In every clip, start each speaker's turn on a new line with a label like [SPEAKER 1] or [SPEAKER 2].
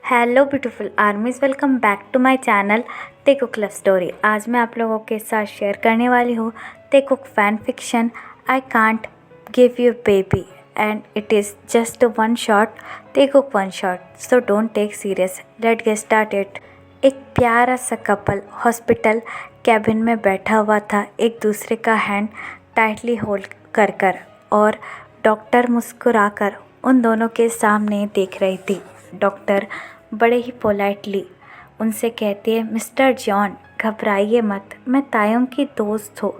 [SPEAKER 1] Hello beautiful armies, welcome back to my channel Taekook love story. आज मैं आप लोगों के साथ शेयर करने वाली हूँ Taekook fan fiction I can't give you baby and it is just one shot, Taekook one shot, so don't take serious, let get started. एक प्यारा सा कपल हॉस्पिटल कैबिन में बैठा हुआ था, एक दूसरे का हैंड टाइटली होल्ड कर और डॉक्टर मुस्कुराकर उन दोनों के सामने देख रही थी। डॉक्टर बड़े ही पोलाइटली उनसे कहती है, मिस्टर जॉन घबराइए मत, मैं तायों की दोस्त हूँ।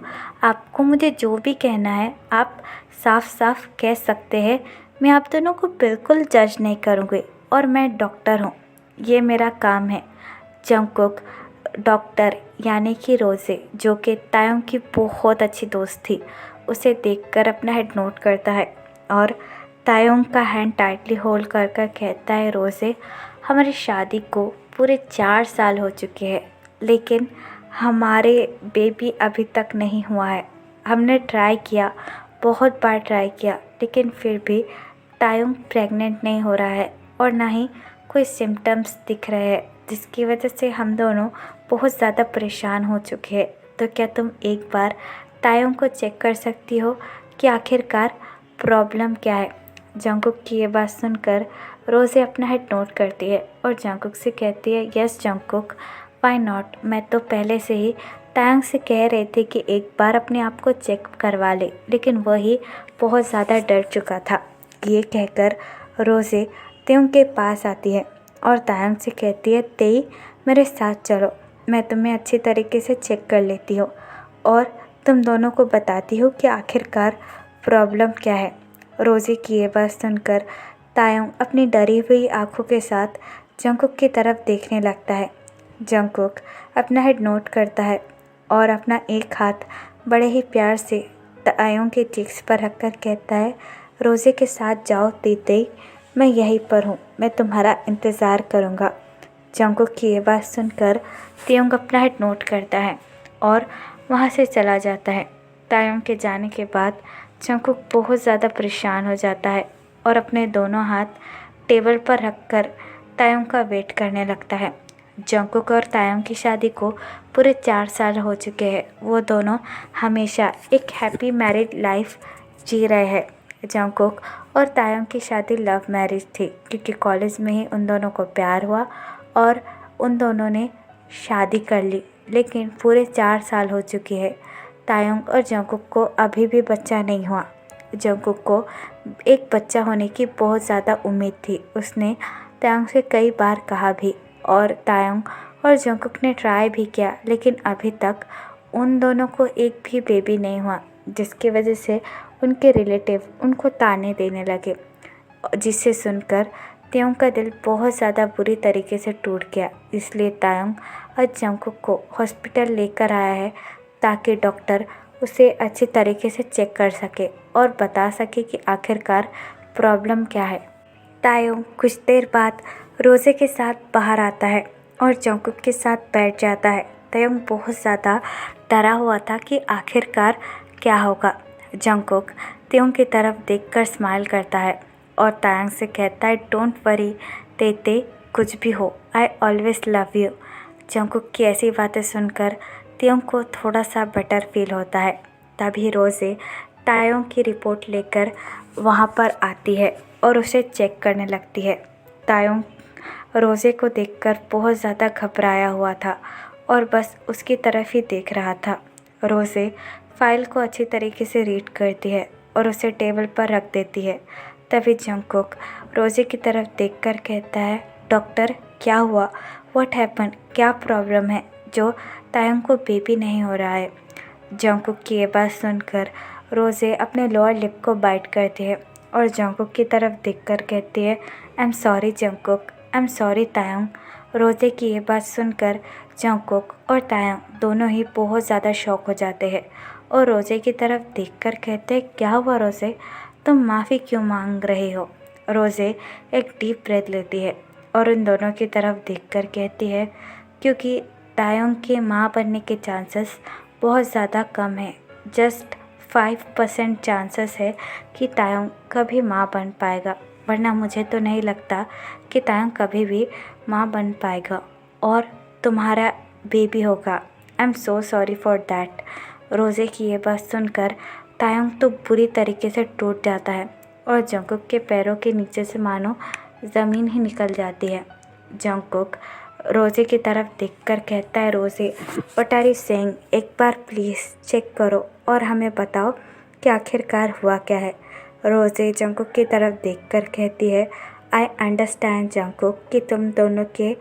[SPEAKER 1] आपको मुझे जो भी कहना है आप साफ साफ कह सकते हैं, मैं आप दोनों को बिल्कुल जज नहीं करूँगी और मैं डॉक्टर हूँ, ये मेरा काम है। जंगकुक डॉक्टर यानी कि रोज़े, जो कि तायों की बहुत अच्छी दोस्त थी, उसे देखकर अपना हेड नोट करता है और तायोंग का हैंड टाइटली होल्ड कर कहता है, रोज़े हमारी शादी को पूरे 4 साल हो चुके हैं, लेकिन हमारे बेबी अभी तक नहीं हुआ है। हमने ट्राई किया, बहुत बार ट्राई किया, लेकिन फिर भी तायोंग प्रेग्नेंट नहीं हो रहा है और ना ही कोई सिम्टम्स दिख रहे हैं, जिसकी वजह से हम दोनों बहुत ज़्यादा परेशान हो चुके हैं। तो क्या तुम एक बार तायोंग को चेक कर सकती हो कि आखिरकार प्रॉब्लम क्या है। जंगकुक की ये बात सुनकर रोज़े अपना हेड नोट करती है और जंगकुक से कहती है, यस जंगकुक, व्हाई नॉट, मैं तो पहले से ही तायंग से कह रही थी कि एक बार अपने आप को चेक करवा ले, लेकिन वही बहुत ज़्यादा डर चुका था। ये कहकर रोज़े तेयंग के पास आती है और तायंग से कहती है, तेई मेरे साथ चलो, मैं तुम्हें अच्छी तरीके से चेक कर लेती हूँ और तुम दोनों को बताती हूँ कि आखिरकार प्रॉब्लम क्या है। रोज़े की ये बात सुनकर तायोंग अपनी डरी हुई आंखों के साथ जंगकुक की तरफ देखने लगता है। जंगकुक अपना हेड नोट करता है और अपना एक हाथ बड़े ही प्यार से तायोंग के चिक्स पर रखकर कहता है, रोज़े के साथ जाओ तीते, मैं यहीं पर हूँ, मैं तुम्हारा इंतज़ार करूँगा। जंगकुक की ये बात सुनकर तायोंग अपना हेड नोट करता है और वहाँ से चला जाता है। तायोंग के जाने के बाद जंगकुक बहुत ज़्यादा परेशान हो जाता है और अपने दोनों हाथ टेबल पर रखकर तायोंग का वेट करने लगता है। जंगकुक और तायोंग की शादी को पूरे 4 साल हो चुके हैं। वो दोनों हमेशा एक हैप्पी मैरिड लाइफ जी रहे हैं। जंगकुक और तायोंग की शादी लव मैरिज थी, क्योंकि कॉलेज में ही उन दोनों को प्यार हुआ और उन दोनों ने शादी कर ली। लेकिन पूरे 4 साल हो चुके हैं, तायोंग और जंगकुक को अभी भी बच्चा नहीं हुआ। जंगकुक को एक बच्चा होने की बहुत ज़्यादा उम्मीद थी। उसने तायोंग से कई बार कहा भी और तायोंग और जंगकुक ने ट्राई भी किया, लेकिन अभी तक उन दोनों को एक भी बेबी नहीं हुआ, जिसकी वजह से उनके रिलेटिव उनको ताने देने लगे, जिसे सुनकर तायोंग का दिल बहुत ज़्यादा बुरी तरीके से टूट गया। इसलिए तायोंग और जंगकुक को हॉस्पिटल लेकर आया है, ताकि डॉक्टर उसे अच्छी तरीके से चेक कर सके और बता सके कि आखिरकार प्रॉब्लम क्या है। तायोंग कुछ देर बाद रोज़े के साथ बाहर आता है और जंगकुक के साथ बैठ जाता है। तायोंग बहुत ज़्यादा डरा हुआ था कि आखिरकार क्या होगा। जंगकुक तायोंग की तरफ देखकर स्माइल करता है और तायोंग से कहता है, डोंट वरी तेते, कुछ भी हो, I always love you. Jungkook की ऐसी बातें सुनकर तायोंग को थोड़ा सा बेटर फील होता है। तभी रोज़े तायोंग की रिपोर्ट लेकर वहाँ पर आती है और उसे चेक करने लगती है। तायोंग रोज़े को देखकर बहुत ज़्यादा घबराया हुआ था और बस उसकी तरफ ही देख रहा था। रोज़े फाइल को अच्छी तरीके से रीड करती है और उसे टेबल पर रख देती है। तभी जंगकुक रोज़े की तरफ देखकर कहता है, डॉक्टर क्या हुआ, व्हाट हैपन, क्या प्रॉब्लम है जो तायोंग को बेबी नहीं हो रहा है। जंगकुक की ये बात सुनकर रोज़े अपने लोअर लिप को बाइट करती है और जंगकुक की तरफ देखकर कहती है, I am sorry Jungkook, I am sorry Taeyong. Rose की ये बात सुनकर जंगकुक और तायोंग दोनों ही बहुत ज़्यादा शॉक हो जाते हैं और रोज़े की तरफ देखकर कहते हैं, क्या हुआ रोज़े, तुम माफ़ी क्यों मांग रहे हो। रोज़े एक डीप ब्रेथ लेती है और उन दोनों की तरफ देखकर कहती है, क्योंकि तायोंग के माँ बनने के चांसेस बहुत ज़्यादा कम है, जस्ट 5% चांसेस है कि तायोंग कभी माँ बन पाएगा, वरना मुझे तो नहीं लगता कि तायंग कभी भी माँ बन पाएगा और तुम्हारा बेबी होगा। आई am so sorry for that. रोज़े की ये बात सुनकर तायंग तो बुरी तरीके से टूट जाता है और जंगकुक के पैरों के नीचे से मानो ज़मीन ही निकल जाती है। जंगकुक रोज़े की तरफ देखकर कहता है, रोज़े व्हाट आर यू सेइंग? एक बार प्लीज़ चेक करो और हमें बताओ कि आखिरकार हुआ क्या है। रोज़े जंगकुक की तरफ देखकर कहती है, आई अंडरस्टैंड जंगकुक कि तुम दोनों के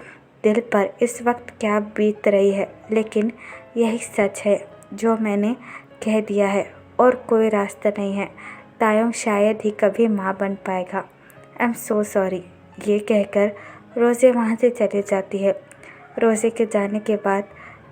[SPEAKER 1] दिल पर इस वक्त क्या बीत रही है, लेकिन यही सच है जो मैंने कह दिया है और कोई रास्ता नहीं है। तायंग शायद ही कभी माँ बन पाएगा। आई एम सो सॉरी। ये कहकर रोज़े वहाँ से चली जाती है। रोज़े के जाने के बाद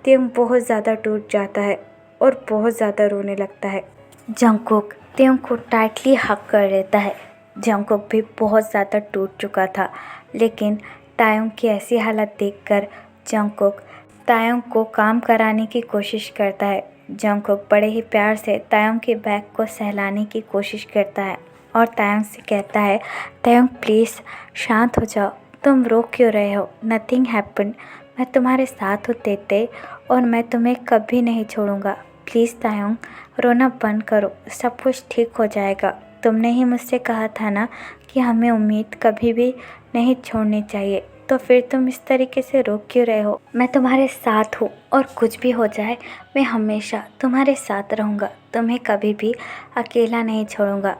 [SPEAKER 1] तायंग बहुत ज़्यादा टूट जाता है और बहुत ज़्यादा रोने लगता है। जंगकुक तायंग को टाइटली हग कर लेता है। जंगकुक भी बहुत ज़्यादा टूट चुका था, लेकिन तायंग की ऐसी हालत देखकर जंगकुक तायंग को काम कराने की कोशिश करता है। जंगकुक बड़े ही प्यार से तायंग के बैग को सहलाने की कोशिश करता है और तायंग से कहता है, तायंग प्लीज़ शांत हो जाओ, तुम रो क्यों रहे हो? नथिंग हैपन, मैं तुम्हारे साथ हूँ तेते और मैं तुम्हें कभी नहीं छोड़ूंगा। प्लीज़ तायंग रोना बंद करो, सब कुछ ठीक हो जाएगा। तुमने ही मुझसे कहा था ना कि हमें उम्मीद कभी भी नहीं छोड़नी चाहिए, तो फिर तुम इस तरीके से रो क्यों रहे हो? मैं तुम्हारे साथ हूँ और कुछ भी हो जाए मैं हमेशा तुम्हारे साथ रहूँगा, तुम्हें कभी भी अकेला नहीं छोड़ूंगा।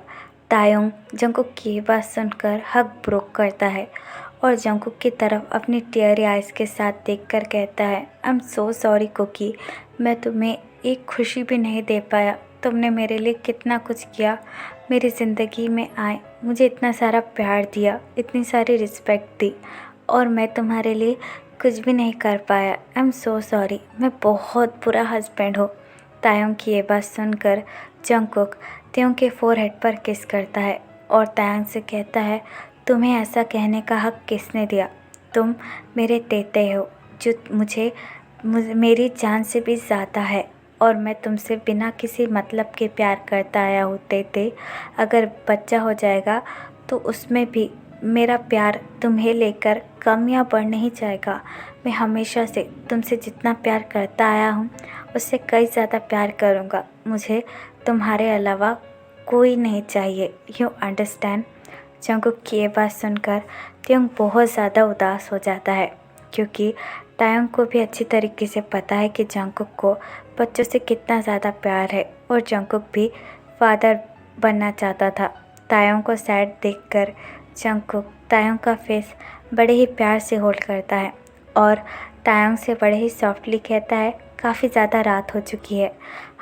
[SPEAKER 1] तायंग जंगकुक की बात सुनकर हक ब्रोक करता है और जंगकुक की तरफ अपनी टीयरी आइज़ के साथ देखकर कहता है, I am so sorry Cookie, मैं तुम्हें एक खुशी भी नहीं दे पाया। तुमने मेरे लिए कितना कुछ किया, मेरी ज़िंदगी में आए, मुझे इतना सारा प्यार दिया, इतनी सारी रिस्पेक्ट दी और मैं तुम्हारे लिए कुछ भी नहीं कर पाया। आई एम सो सॉरी, मैं बहुत बुरा हस्बैंड हूँ। तायंग की ये बात सुनकर जंगकुक तायंग के फोरहेड पर किस करता है और तायंग से कहता है, तुम्हें ऐसा कहने का हक किसने दिया? तुम मेरे तेते हो जो मुझे मेरी जान से भी ज़्यादा है और मैं तुमसे बिना किसी मतलब के प्यार करता आया हूँ तेते। अगर बच्चा हो जाएगा तो उसमें भी मेरा प्यार तुम्हें लेकर कम या बढ़ नहीं जाएगा। मैं हमेशा से तुमसे जितना प्यार करता आया हूँ उससे कई ज़्यादा प्यार करूँगा। मुझे तुम्हारे अलावा कोई नहीं चाहिए। You understand? जंगकुक की ये बात सुनकर तायंग बहुत ज़्यादा उदास हो जाता है, क्योंकि तायंग को भी अच्छी तरीके से पता है कि जंगकुक को बच्चों से कितना ज़्यादा प्यार है और जंगकुक भी फादर बनना चाहता था। तायंग को सैड देखकर जंगकुक तायंग का फेस बड़े ही प्यार से होल्ड करता है और तायंग से बड़े ही सॉफ्टली कहता है, काफ़ी ज़्यादा रात हो चुकी है,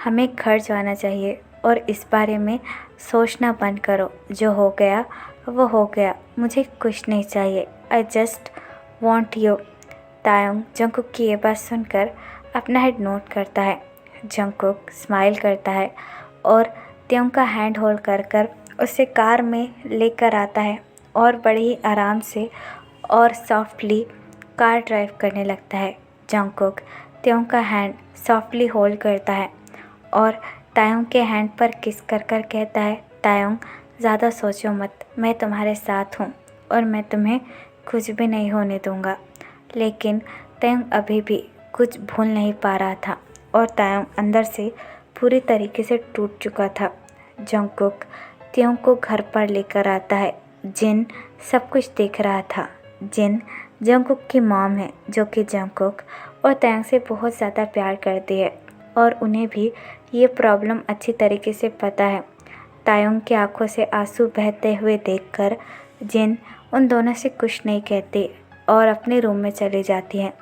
[SPEAKER 1] हमें घर जाना चाहिए और इस बारे में सोचना बंद करो। जो हो गया वो हो गया, मुझे कुछ नहीं चाहिए। I just want you. Tayang Jungkook की ये बात सुनकर अपना हेड नोट करता है। जंगकुक स्माइल करता है और तायंग का हैंड होल्ड कर कर उसे कार में लेकर आता है और बड़े ही आराम से और सॉफ्टली कार ड्राइव करने लगता है। जंगकुक तायंग का हैंड सॉफ्टली होल्ड करता है और तायंग के हैंड पर किस कर कर कहता है, तायंग ज़्यादा सोचो मत, मैं तुम्हारे साथ हूँ और मैं तुम्हें कुछ भी नहीं होने दूँगा। लेकिन तायंग अभी भी कुछ भूल नहीं पा रहा था और तायंग अंदर से पूरी तरीके से टूट चुका था। जंगकुक तायंग को घर पर लेकर आता है। जिन सब कुछ देख रहा था। जिन जंगकुक की मॉम है, जो कि जंगकुक और तायंग से बहुत ज़्यादा प्यार करती है और उन्हें भी ये प्रॉब्लम अच्छी तरीके से पता है। तायंग की आंखों से आंसू बहते हुए देखकर जिन उन दोनों से कुछ नहीं कहती और अपने रूम में चली जाती हैं।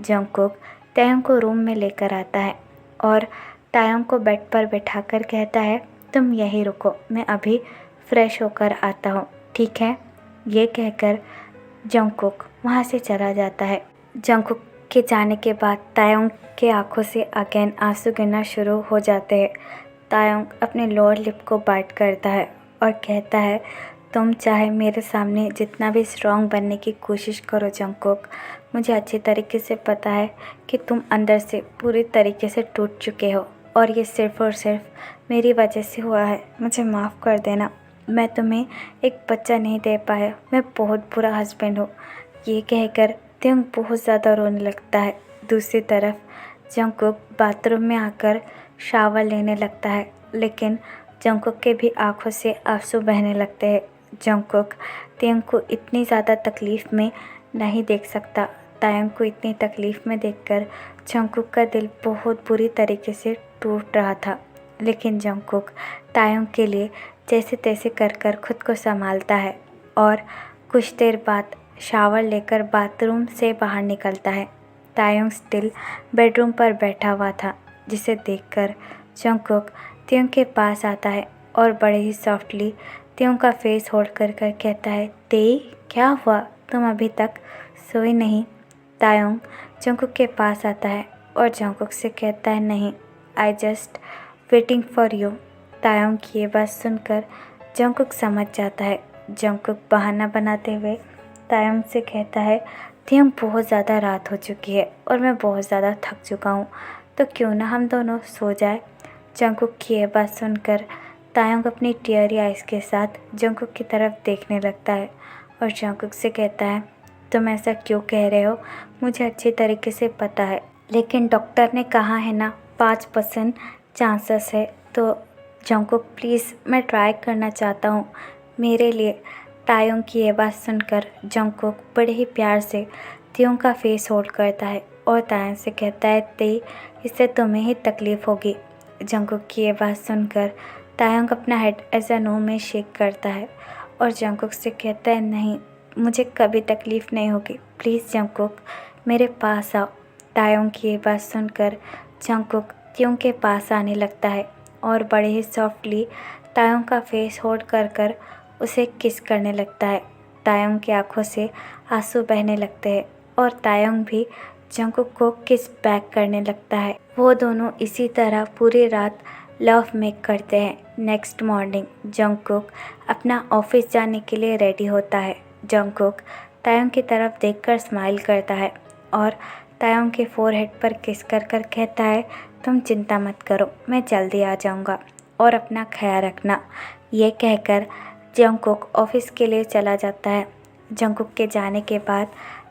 [SPEAKER 1] जंगकुक तायंग को रूम में लेकर आता है और तायंग को बेड पर बैठाकर कहता है, तुम यहीं रुको, मैं अभी फ्रेश होकर आता हूँ, ठीक है? ये कहकर जंगकुक वहाँ से चला जाता है। जंगकुक के जाने के बाद तायंग के आंखों से अगेन आंसू गिरना शुरू हो जाते हैं। तायंग अपने लोअर लिप को बाइट करता है और कहता है, तुम चाहे मेरे सामने जितना भी स्ट्रॉन्ग बनने की कोशिश करो जंगकुक, मुझे अच्छी तरीके से पता है कि तुम अंदर से पूरी तरीके से टूट चुके हो और ये सिर्फ़ और सिर्फ मेरी वजह से हुआ है, मुझे माफ़ कर देना। मैं तुम्हें एक बच्चा नहीं दे पाया, मैं बहुत बुरा हस्बैंड हूँ। ये कहकर त्योंग बहुत ज़्यादा रोने लगता है। दूसरी तरफ जंगकुक बाथरूम में आकर शावर लेने लगता है, लेकिन जंगकुक के भी आंखों से आंसू बहने लगते हैं। जंगकुक त्योंग को इतनी ज़्यादा तकलीफ़ में नहीं देख सकता। तायंग को इतनी तकलीफ़ में देखकर जंगकुक का दिल बहुत बुरी तरीके से टूट रहा था, लेकिन जंगकुक तायंग के लिए जैसे तैसे कर कर खुद को संभालता है और कुछ देर बाद शावर लेकर बाथरूम से बाहर निकलता है। तायंग स्टिल बेडरूम पर बैठा हुआ था, जिसे देखकर जंगकुक त्योंग के पास आता है और बड़े ही सॉफ्टली त्योंग का फेस होल्ड कर कर कहता है, तेई क्या हुआ, तुम अभी तक सोई नहीं। तायंग जंगकुक के पास आता है और जंगकुक से कहता है, नहीं, I just waiting for you. Tayang की ये बात सुनकर जंगकुक समझ जाता है। जंगकुक बहाना बनाते हुए तायंग से कहता है, त्योंग बहुत ज़्यादा रात हो चुकी है और मैं बहुत ज़्यादा थक चुका हूँ, तो क्यों ना हम दोनों सो जाए। जंगकुक की ये बात सुनकर तायंग अपनी टीयरी आइज़ के साथ जंगकुक की तरफ देखने लगता है और जंगकुक से कहता है, तुम ऐसा क्यों कह रहे हो, मुझे अच्छी तरीके से पता है, लेकिन डॉक्टर ने कहा है ना 5% चांसेस है, तो जंगकुक प्लीज़ मैं ट्राई करना चाहता हूँ मेरे लिए। तायंग की ये बात सुनकर जंगकुक बड़े ही प्यार से त्योंग का फेस होल्ड करता है और तायंग से कहता है, तेई इससे तुम्हें ही तकलीफ़ होगी। जंगकुक की ये बात सुनकर तायंग अपना हेड ऐसा नो में शेक करता है और जंगकुक से कहता है, नहीं, मुझे कभी तकलीफ़ नहीं होगी, प्लीज़ जंगकुक मेरे पास आओ। तायंग की ये बात सुनकर जंगकुक त्योंग के पास आने लगता है और बड़े ही सॉफ्टली तायंग का फेस होल्ड कर कर उसे किस करने लगता है। तायंग की आंखों से आंसू बहने लगते हैं और तायंग भी जंगकुक को किस बैक करने लगता है। वो दोनों इसी तरह पूरी रात लव मेक करते हैं। नेक्स्ट मॉर्निंग जंगकुक अपना ऑफिस जाने के लिए रेडी होता है। जंगकुक तायंग की तरफ देखकर स्माइल करता है और तायंग के फोरहेड पर किस कर कर कहता है, तुम चिंता मत करो, मैं जल्दी आ जाऊंगा और अपना ख्याल रखना। ये कहकर जंगकुक ऑफिस के लिए चला जाता है। जंगकुक के जाने के बाद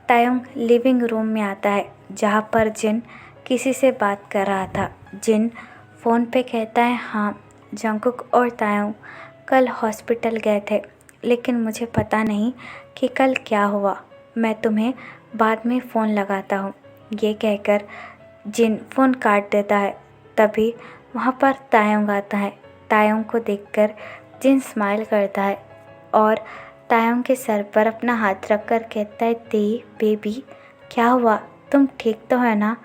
[SPEAKER 1] तायंग लिविंग रूम में आता है, जहाँ पर जिन किसी से बात कर रहा था। जिन फ़ोन पे कहता है, हाँ, जंगकुक और तायंग कल हॉस्पिटल गए थे, लेकिन मुझे पता नहीं कि कल क्या हुआ, मैं तुम्हें बाद में फ़ोन लगाता हूँ। ये कहकर जिन फ़ोन काट देता है। तभी वहाँ पर तायंग आता है। तायंग को देखकर जिन स्माइल करता है और तायंग के सर पर अपना हाथ रखकर कहता है, तेई बेबी क्या हुआ, तुम ठीक तो है ना,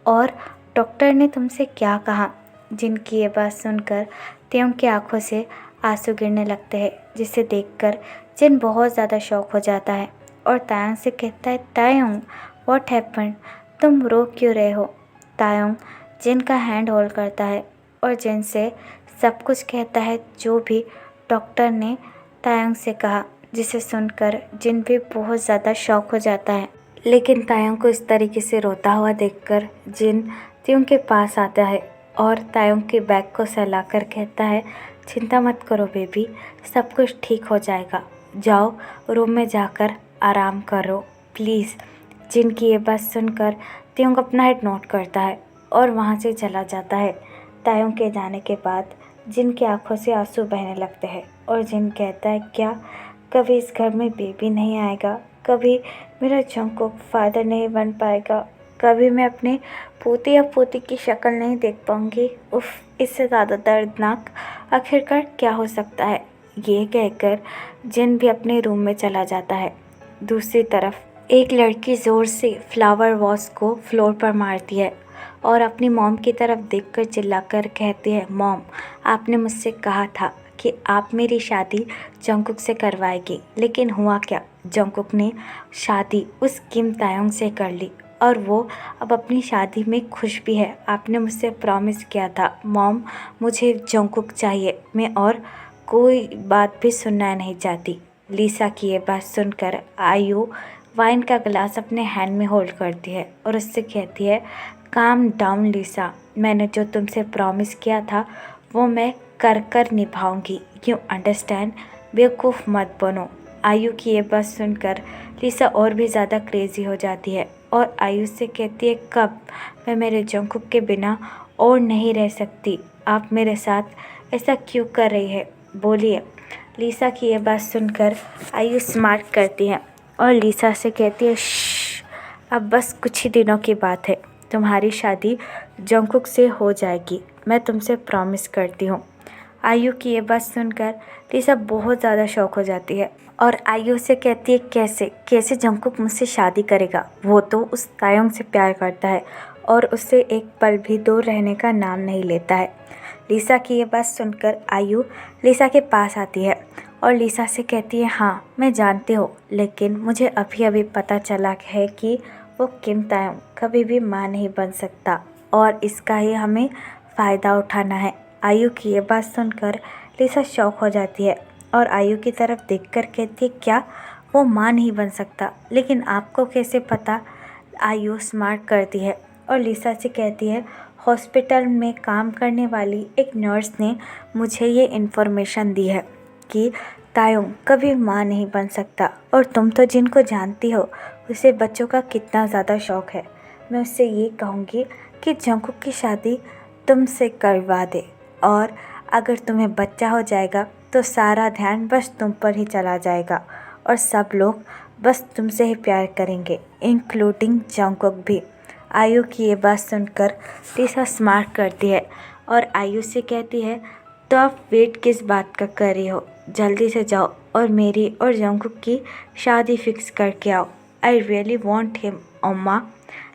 [SPEAKER 1] और डॉक्टर ने तुमसे क्या कहा। जिनकी ये बात सुनकर त्योंग की आंखों से आंसू गिरने लगते हैं, जिसे देखकर जिन बहुत ज़्यादा शॉक हो जाता है और तायंग से कहता है, तायंग व्हाट हैपेंड, तुम रो क्यों रहे हो। तायंग जिन का हैंड होल्ड करता है और जिन से सब कुछ कहता है जो भी डॉक्टर ने तायंग से कहा, जिसे सुनकर जिन भी बहुत ज़्यादा शॉक हो जाता है। लेकिन तायंग को इस तरीके से रोता हुआ देखकर जिन त्योंग के पास आता है और तायंग के बैग को सहलाकर कहता है, चिंता मत करो बेबी, सब कुछ ठीक हो जाएगा, जाओ रूम में जाकर आराम करो प्लीज़। जिन की ये बात सुनकर त्योंग अपना हेड नोट करता है और वहाँ से चला जाता है। तायंग के जाने के बाद जिन की आंखों से आंसू बहने लगते हैं और जिन कहता है, क्या कभी इस घर में बेबी नहीं आएगा, कभी मेरा जंगकुक फादर नहीं बन पाएगा, कभी मैं अपने पोते या पोती की शक्ल नहीं देख पाऊंगी। उफ, इससे ज़्यादा दर्दनाक आखिरकार क्या हो सकता है। ये कहकर जिन भी अपने रूम में चला जाता है। दूसरी तरफ एक लड़की ज़ोर से फ्लावर वॉस को फ्लोर पर मारती है और अपनी मॉम की तरफ देखकर चिल्लाकर कहती है, मॉम, आपने मुझसे कहा था कि आप मेरी शादी जंगकुक से करवाएगी, लेकिन हुआ क्या, जंगकुक ने शादी उस किम तायंग से कर ली और वो अब अपनी शादी में खुश भी है। आपने मुझसे प्रॉमिस किया था मॉम, मुझे जंगकुक चाहिए, मैं और कोई बात भी सुनना नहीं चाहती। लिसा की ये बात सुनकर आयु वाइन का गिलास अपने हैंड में होल्ड करती है और उससे कहती है, काम डाउन लिसा, मैंने जो तुमसे प्रॉमिस किया था वो मैं कर कर निभाऊंगी, यू अंडरस्टैंड। बेवकूफ़ मत बनो। आयु की ये बात सुनकर लिसा और भी ज़्यादा क्रेज़ी हो जाती है और आयु से कहती है, कब? मैं मेरे जंगकुक के बिना और नहीं रह सकती। आप मेरे साथ ऐसा क्यों कर रही है? बोलिए। लिसा की ये बात सुनकर आयु स्मार्ट करती है और लिसा से कहती है, श्श, अब बस कुछ ही दिनों की बात है, तुम्हारी शादी जंगकुक से हो जाएगी, मैं तुमसे प्रॉमिस करती हूँ। आयु की ये बात सुनकर लिसा बहुत ज़्यादा शौक हो जाती है और आयु से कहती है, कैसे कैसे जंगकुक मुझसे शादी करेगा? वो तो उस तायोंग से प्यार करता है और उससे एक पल भी दूर रहने का नाम नहीं लेता है। लिसा की ये बात सुनकर आयु लिसा के पास आती है और लिसा से कहती है, हाँ मैं जानती हूँ, लेकिन मुझे अभी अभी पता चला है कि वो किम तायोंग कभी भी माँ नहीं बन सकता और इसका ही हमें फ़ायदा उठाना है। आयु की ये बात सुनकर लिसा शॉक हो जाती है और आयु की तरफ देखकर कहती है, क्या वो माँ नहीं बन सकता? लेकिन आपको कैसे पता? आयु स्मार्ट करती है और लिसा से कहती है, हॉस्पिटल में काम करने वाली एक नर्स ने मुझे ये इन्फॉर्मेशन दी है कि तायोंग कभी माँ नहीं बन सकता और तुम तो जिनको जानती हो उसे बच्चों का कितना ज़्यादा शौक़ है। मैं उससे ये कहूँगी कि जंगकुक की शादी तुमसे करवा दे और अगर तुम्हें बच्चा हो जाएगा तो सारा ध्यान बस तुम पर ही चला जाएगा और सब लोग बस तुमसे ही प्यार करेंगे, इंक्लूडिंग जंगकुक भी। आयु की ये बात सुनकर लिसा स्मार्ट करती है और आयु से कहती है, तो आप वेट किस बात का कर रही हो? जल्दी से जाओ और मेरी और जंगकुक की शादी फिक्स करके आओ। आई रियली वॉन्ट हिम अम्मा।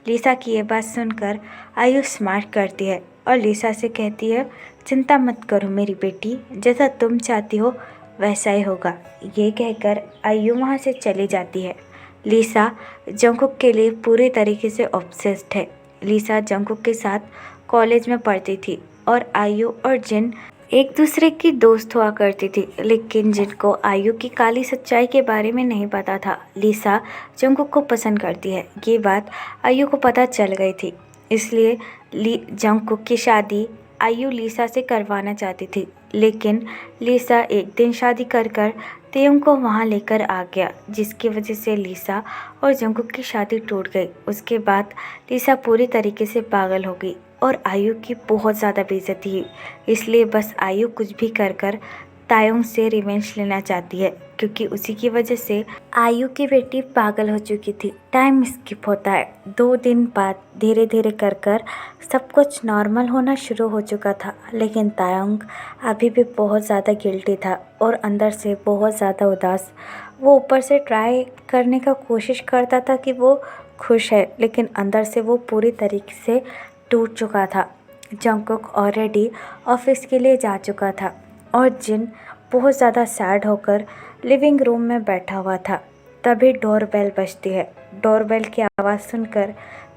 [SPEAKER 1] लिसा की ये बात सुनकर आयु स्मार्ट करती है और लिसा से कहती है, चिंता मत करो मेरी बेटी, जैसा तुम चाहती हो वैसा ही होगा। ये कहकर आयु वहाँ से चली जाती है। लिसा जंगकुक के लिए पूरी तरीके से ऑब्सेस्ड है। लिसा जंगकुक के साथ कॉलेज में पढ़ती थी और आयु और जिन एक दूसरे की दोस्त हुआ करती थी, लेकिन जिनको आयु की काली सच्चाई के बारे में नहीं पता था। लिसा जंगकुक को पसंद करती है, ये बात आयु को पता चल गई थी, इसलिए जंगकुक की शादी आयु लिसा से करवाना चाहती थी। लेकिन लिसा एक दिन शादी कर तेयंग को वहाँ लेकर आ गया, जिसकी वजह से लिसा और जंगकुक की शादी टूट गई। उसके बाद लिसा पूरी तरीके से पागल हो गई और आयु की बहुत ज़्यादा बेइज्जती हुई, इसलिए बस आयु कुछ भी कर तायोंग से रिवेंज लेना चाहती है, क्योंकि उसी की वजह से आयु की बेटी पागल हो चुकी थी। टाइम स्किप होता है। 2 दिन बाद धीरे धीरे कर सब कुछ नॉर्मल होना शुरू हो चुका था, लेकिन तायोंग अभी भी बहुत ज़्यादा गिल्टी था और अंदर से बहुत ज़्यादा उदास। वो ऊपर से ट्राई करने का कोशिश करता था कि वो खुश है, लेकिन अंदर से वो पूरी तरीके से टूट चुका था। जंगकुक ऑलरेडी ऑफिस के लिए जा चुका था और जिन बहुत ज़्यादा सैड होकर लिविंग रूम में बैठा हुआ था। तभी डोरबेल बजती है। डोरबेल की आवाज़ सुनकर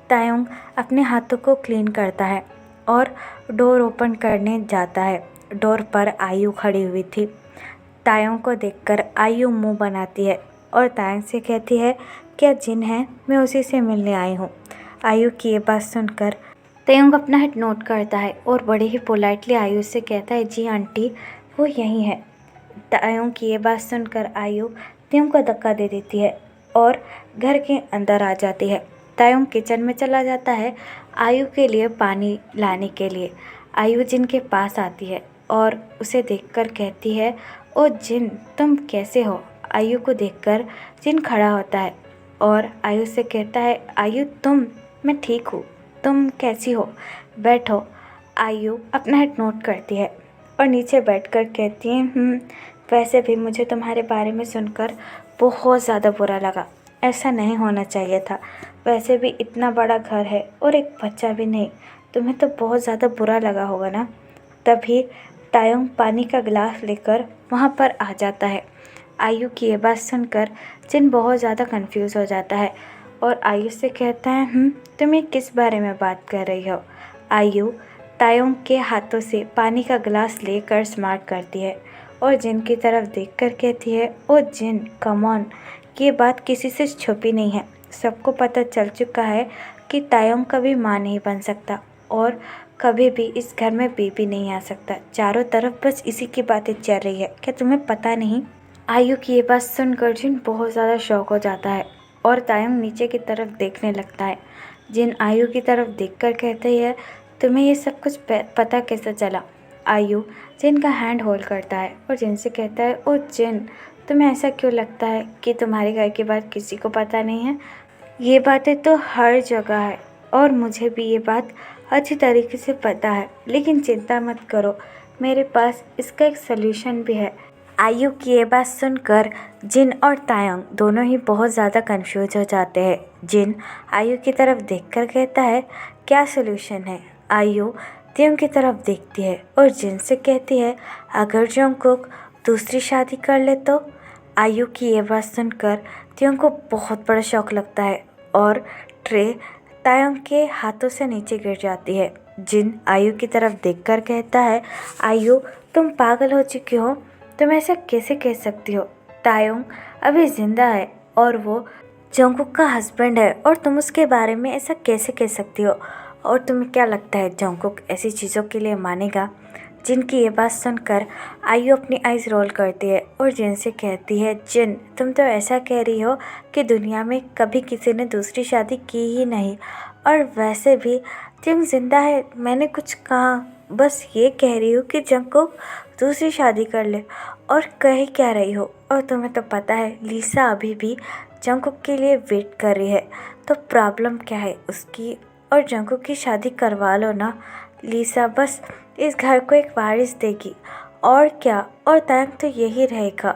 [SPEAKER 1] तायोंग अपने हाथों को क्लीन करता है और डोर ओपन करने जाता है। डोर पर आयु खड़ी हुई थी। तायोंग को देखकर आयु मुंह बनाती है और तायोंग से कहती है, क्या जिन है? मैं उसी से मिलने आई हूँ। आयु की ये बात सुनकर तायोंग अपना हेड नोट करता है और बड़े ही पोलाइटली आयु से कहता है, जी आंटी, वो यहीं है। तायोंग की ये बात सुनकर आयु तायोंग को धक्का दे देती है और घर के अंदर आ जाती है। तायोंग किचन में चला जाता है आयु के लिए पानी लाने के लिए। आयु जिन के पास आती है और उसे देखकर कहती है, ओ जिन, तुम कैसे हो? आयु को देखकर जिन खड़ा होता है और आयु से कहता है, आयु तुम? मैं ठीक हूँ, तुम कैसी हो? बैठो। आयु अपना हेड नोट करती है और नीचे बैठकर कहती है, वैसे भी मुझे तुम्हारे बारे में सुनकर बहुत ज़्यादा बुरा लगा। ऐसा नहीं होना चाहिए था। वैसे भी इतना बड़ा घर है और एक बच्चा भी नहीं, तुम्हें तो बहुत ज़्यादा बुरा लगा होगा ना। तभी तायोंग पानी का गिलास लेकर वहाँ पर आ जाता है। आयु की ये बात सुनकर जिन बहुत ज़्यादा कंफ्यूज हो जाता है और आयु से कहता है, तुम ये किस बारे में बात कर रही हो? आयु तायोंग के हाथों से पानी का गिलास लेकर स्मार्ट करती है और जिन की तरफ देखकर कहती है, ओ जिन, कम ऑन, ये बात किसी से छुपी नहीं है। सबको पता चल चुका है कि तायोंग कभी माँ नहीं बन सकता और कभी भी इस घर में बेबी नहीं आ सकता। चारों तरफ बस इसी की बातें चल रही है। क्या तुम्हें पता नहीं? आयु की ये बात सुनकर जिन बहुत ज़्यादा शॉक हो जाता है और तायंग नीचे की तरफ देखने लगता है। जिन आयु की तरफ देखकर कहती है, तुम्हें ये सब कुछ पता कैसे चला? आयु जिन का हैंड होल्ड करता है और जिन से कहता है, ओ जिन, तुम्हें ऐसा क्यों लगता है कि तुम्हारे घर की बात किसी को पता नहीं है? ये बातें तो हर जगह है और मुझे भी ये बात अच्छी तरीके से पता है, लेकिन चिंता मत करो, मेरे पास इसका एक सलूशन भी है। आयु की ये बात सुनकर जिन और तायंग दोनों ही बहुत ज़्यादा कंफ्यूज हो जाते हैं। जिन आयु की तरफ देखकर कहता है, क्या सलूशन है? आयु तायंग की तरफ देखती है और जिन से कहती है, अगर जंगकुक दूसरी शादी कर ले तो? आयु की ये बात सुनकर तायंग को बहुत बड़ा शौक लगता है और ट्रे तायंग के हाथों से नीचे गिर जाती है। जिन आयु की तरफ देखकर कहता है, आयु तुम पागल हो चुकी हो, तुम ऐसा कैसे कह सकती हो? तायंग अभी ज़िंदा है और वो जंगकुक का हस्बैंड है और तुम उसके बारे में ऐसा कैसे कह सकती हो? और तुम्हें क्या लगता है जंगकुक ऐसी चीज़ों के लिए मानेगा? जिनकी ये बात सुनकर आयु अपनी आइज़ रोल करती है और जिन से कहती है, जिन तुम तो ऐसा कह रही हो कि दुनिया में कभी किसी ने दूसरी शादी की ही नहीं, और वैसे भी तुम जिंदा है, मैंने कुछ कहा, बस ये कह रही हूँ कि जंगकुक दूसरी शादी कर ले, और कह क्या रही हो? और तुम्हें तो पता है लीसा अभी भी जंगकुक के लिए वेट कर रही है, तो प्रॉब्लम क्या है उसकी? और जंगकुक की शादी करवा लो ना, लीसा बस इस घर को एक वारिस देगी, और क्या, और तायंग तो यही रहेगा।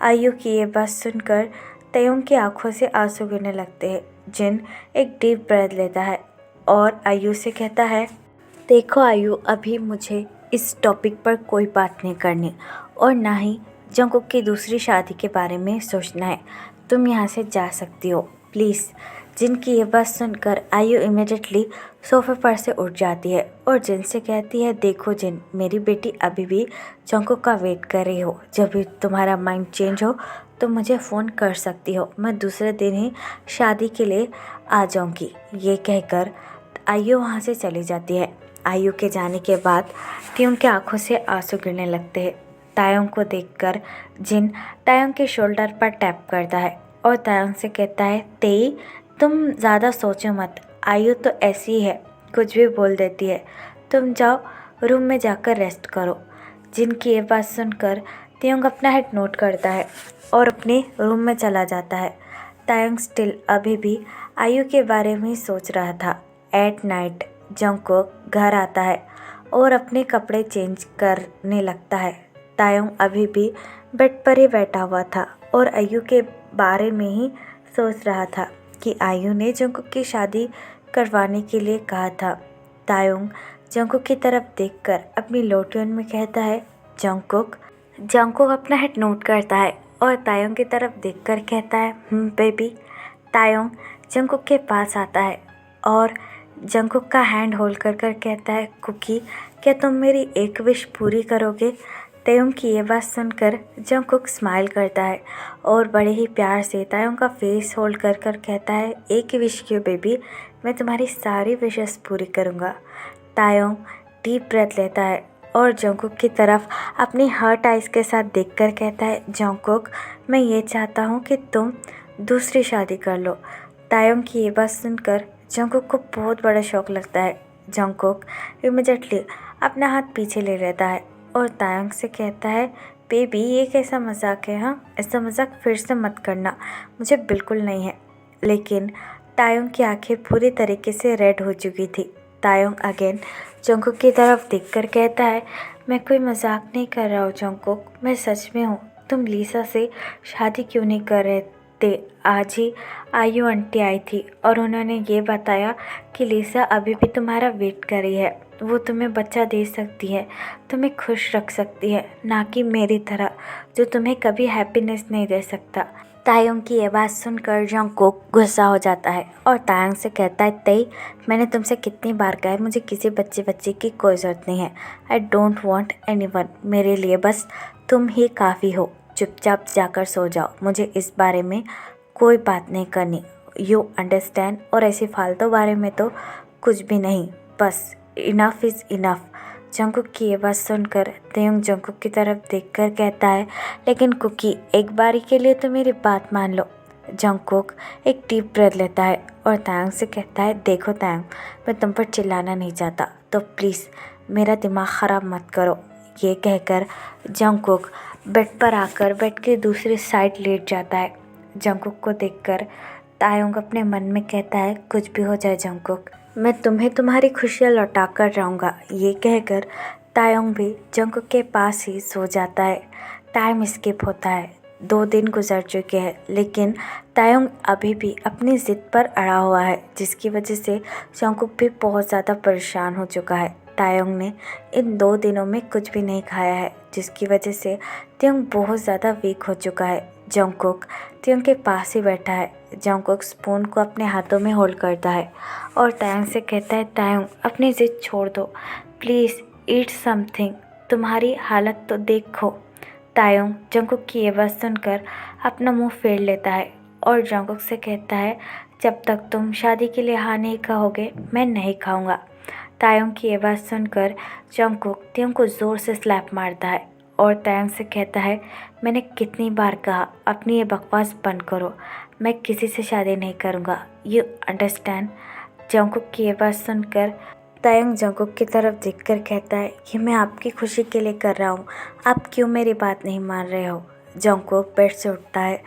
[SPEAKER 1] आयु की ये बात सुनकर तायंग की आंखों से आंसू गिरने लगते हैं। जिन एक डीप ब्रेथ लेता है और आयु से कहता है, देखो आयु, अभी मुझे इस टॉपिक पर कोई बात नहीं करनी और ना ही जंगकुक की दूसरी शादी के बारे में सोचना है। तुम यहाँ से जा सकती हो प्लीज़। जिन की ये बात सुनकर आयु इमिडिएटली सोफे पर से उठ जाती है और जिन से कहती है, देखो जिन, मेरी बेटी अभी भी जंगकुक का वेट कर रही हो, जब भी तुम्हारा माइंड चेंज हो तो मुझे फ़ोन कर सकती हो, मैं दूसरे दिन ही शादी के लिए आ जाऊँगी। ये कहकर आयु वहाँ से चली जाती है। आयु के जाने के बाद तायंग के आंखों से आंसू गिरने लगते हैं। तायंग को देखकर जिन तायंग के शोल्डर पर टैप करता है और तायंग से कहता है, तेई तुम ज़्यादा सोचो मत, आयु तो ऐसी ही है, कुछ भी बोल देती है, तुम जाओ रूम में जाकर रेस्ट करो। जिन की ये बात सुनकर तायंग अपना हेड नोट करता है और अपने रूम में चला जाता है। तायंग स्टिल अभी भी आयु के बारे में ही सोच रहा था। एट नाइट जंगकुक घर आता है और अपने कपड़े चेंज करने लगता है। तायंग अभी भी बेड पर ही बैठा हुआ था और आयु के बारे में ही सोच रहा था कि आयु ने जंगकुक की शादी करवाने के लिए कहा था। तायंग जंगकुक की तरफ देखकर अपनी लो टोन में कहता है, जंगकुक। जंगकुक अपना हेड नोट करता है और तायंग की तरफ देखकर कहता है, बेबी। तायंग जंगकुक के पास आता है और जंगकुक का हैंड होल्ड कर कहता है, कुकी, क्या तुम मेरी एक विश पूरी करोगे? तायंग की ये बात सुनकर जंगकुक स्माइल करता है और बड़े ही प्यार से तायंग का फेस होल्ड कर कहता है, एक विश क्यों बेबी, मैं तुम्हारी सारी विशेस पूरी करूँगा। तायंग डीप ब्रेथ लेता है और जंगकुक की तरफ अपनी हर्ट आइज़ के साथ देखकर कहता है, जंगकुक, मैं ये चाहता हूँ कि तुम दूसरी शादी कर लो। तायंग की ये बात सुनकर जंगकुक को बहुत बड़ा शौक लगता है। जंगकुक इमीडिएटली अपना हाथ पीछे ले लेता है और तायंग से कहता है, बेबी ये कैसा मजाक है? हाँ, ऐसा मजाक फिर से मत करना, मुझे बिल्कुल नहीं है। लेकिन तायंग की आंखें पूरी तरीके से रेड हो चुकी थी। तायंग अगेन जंगकुक की तरफ देखकर कहता है, मैं कोई मजाक नहीं कर रहा हूँ जंगकुक, मैं सच में हूँ। तुम लीसा से शादी क्यों नहीं कर रहे थे? आज ही आयु आंटी आई थी और उन्होंने ये बताया कि लीसा अभी भी तुम्हारा वेट कर रही है, वो तुम्हें बच्चा दे सकती है, तुम्हें खुश रख सकती है, ना कि मेरी तरह जो तुम्हें कभी हैप्पीनेस नहीं दे सकता। तायंग की ये बात सुनकर जंगकुक गुस्सा हो जाता है और तायंग से कहता है, तेई, मैंने तुमसे कितनी बार कहा है, मुझे किसी बच्चे की कोई ज़रूरत नहीं है। आई डोंट वॉन्ट एनीवन, मेरे लिए बस तुम ही काफ़ी हो। चुपचाप जाकर सो जाओ, मुझे इस बारे में कोई बात नहीं करनी, यू अंडरस्टैंड? और ऐसी फालतू बारे में तो कुछ भी नहीं, बस इनफ इज़ इनफ। जंगकुक की ये बात सुनकर तायंग जंगकुक की तरफ देखकर कहता है, लेकिन कुकी एक बारी के लिए तो मेरी बात मान लो। जंगकुक एक डीप ब्रेथ लेता है और तायंग से कहता है, देखो तायंग, मैं तुम पर चिल्लाना नहीं चाहता, तो प्लीज़ मेरा दिमाग ख़राब मत करो। ये कहकर जंगकुक बेड पर आकर बेड के दूसरी साइड लेट जाता है। जंगकुक को देखकर तायंग अपने मन में कहता है, कुछ भी हो जाए जंगकुक, मैं तुम्हें तुम्हारी खुशियाँ लौटा कर जाऊँगा। ये कहकर तायंग भी जंगकुक के पास ही सो जाता है। टाइम स्किप होता है। 2 दिन गुजर चुके हैं, लेकिन तायंग अभी भी अपनी ज़िद पर अड़ा हुआ है, जिसकी वजह से जंगकुक भी बहुत ज़्यादा परेशान हो चुका है। तायंग ने इन 2 दिनों में कुछ भी नहीं खाया है, जिसकी वजह से तायंग बहुत ज़्यादा वीक हो चुका है। जंगकुक तायंग के पास ही बैठा है। जंगकुक स्पून को अपने हाथों में होल्ड करता है और तायंग से कहता है, तायंग अपनी ज़िद छोड़ दो, प्लीज़ ईट समथिंग, तुम्हारी हालत तो देखो। तायंग जंगकुक की ये बात सुनकर अपना मुंह फेर लेता है और जंगकुक से कहता है, जब तक तुम शादी के लिए हाँ नहीं कहोगे मैं नहीं खाऊंगा। तायंग की ये बात सुनकर जंगकुक तायंग को ज़ोर से स्लैप मारता है और तायंग से कहता है, मैंने कितनी बार कहा अपनी ये बकवास बंद करो, मैं किसी से शादी नहीं करूँगा, यू अंडरस्टैंड। जंगकुक की ये बात सुनकर तायंग जंगकुक की तरफ देखकर कहता है, ये मैं आपकी खुशी के लिए कर रहा हूँ, आप क्यों मेरी बात नहीं मान रहे हो। जंगकुक बेड से उठता है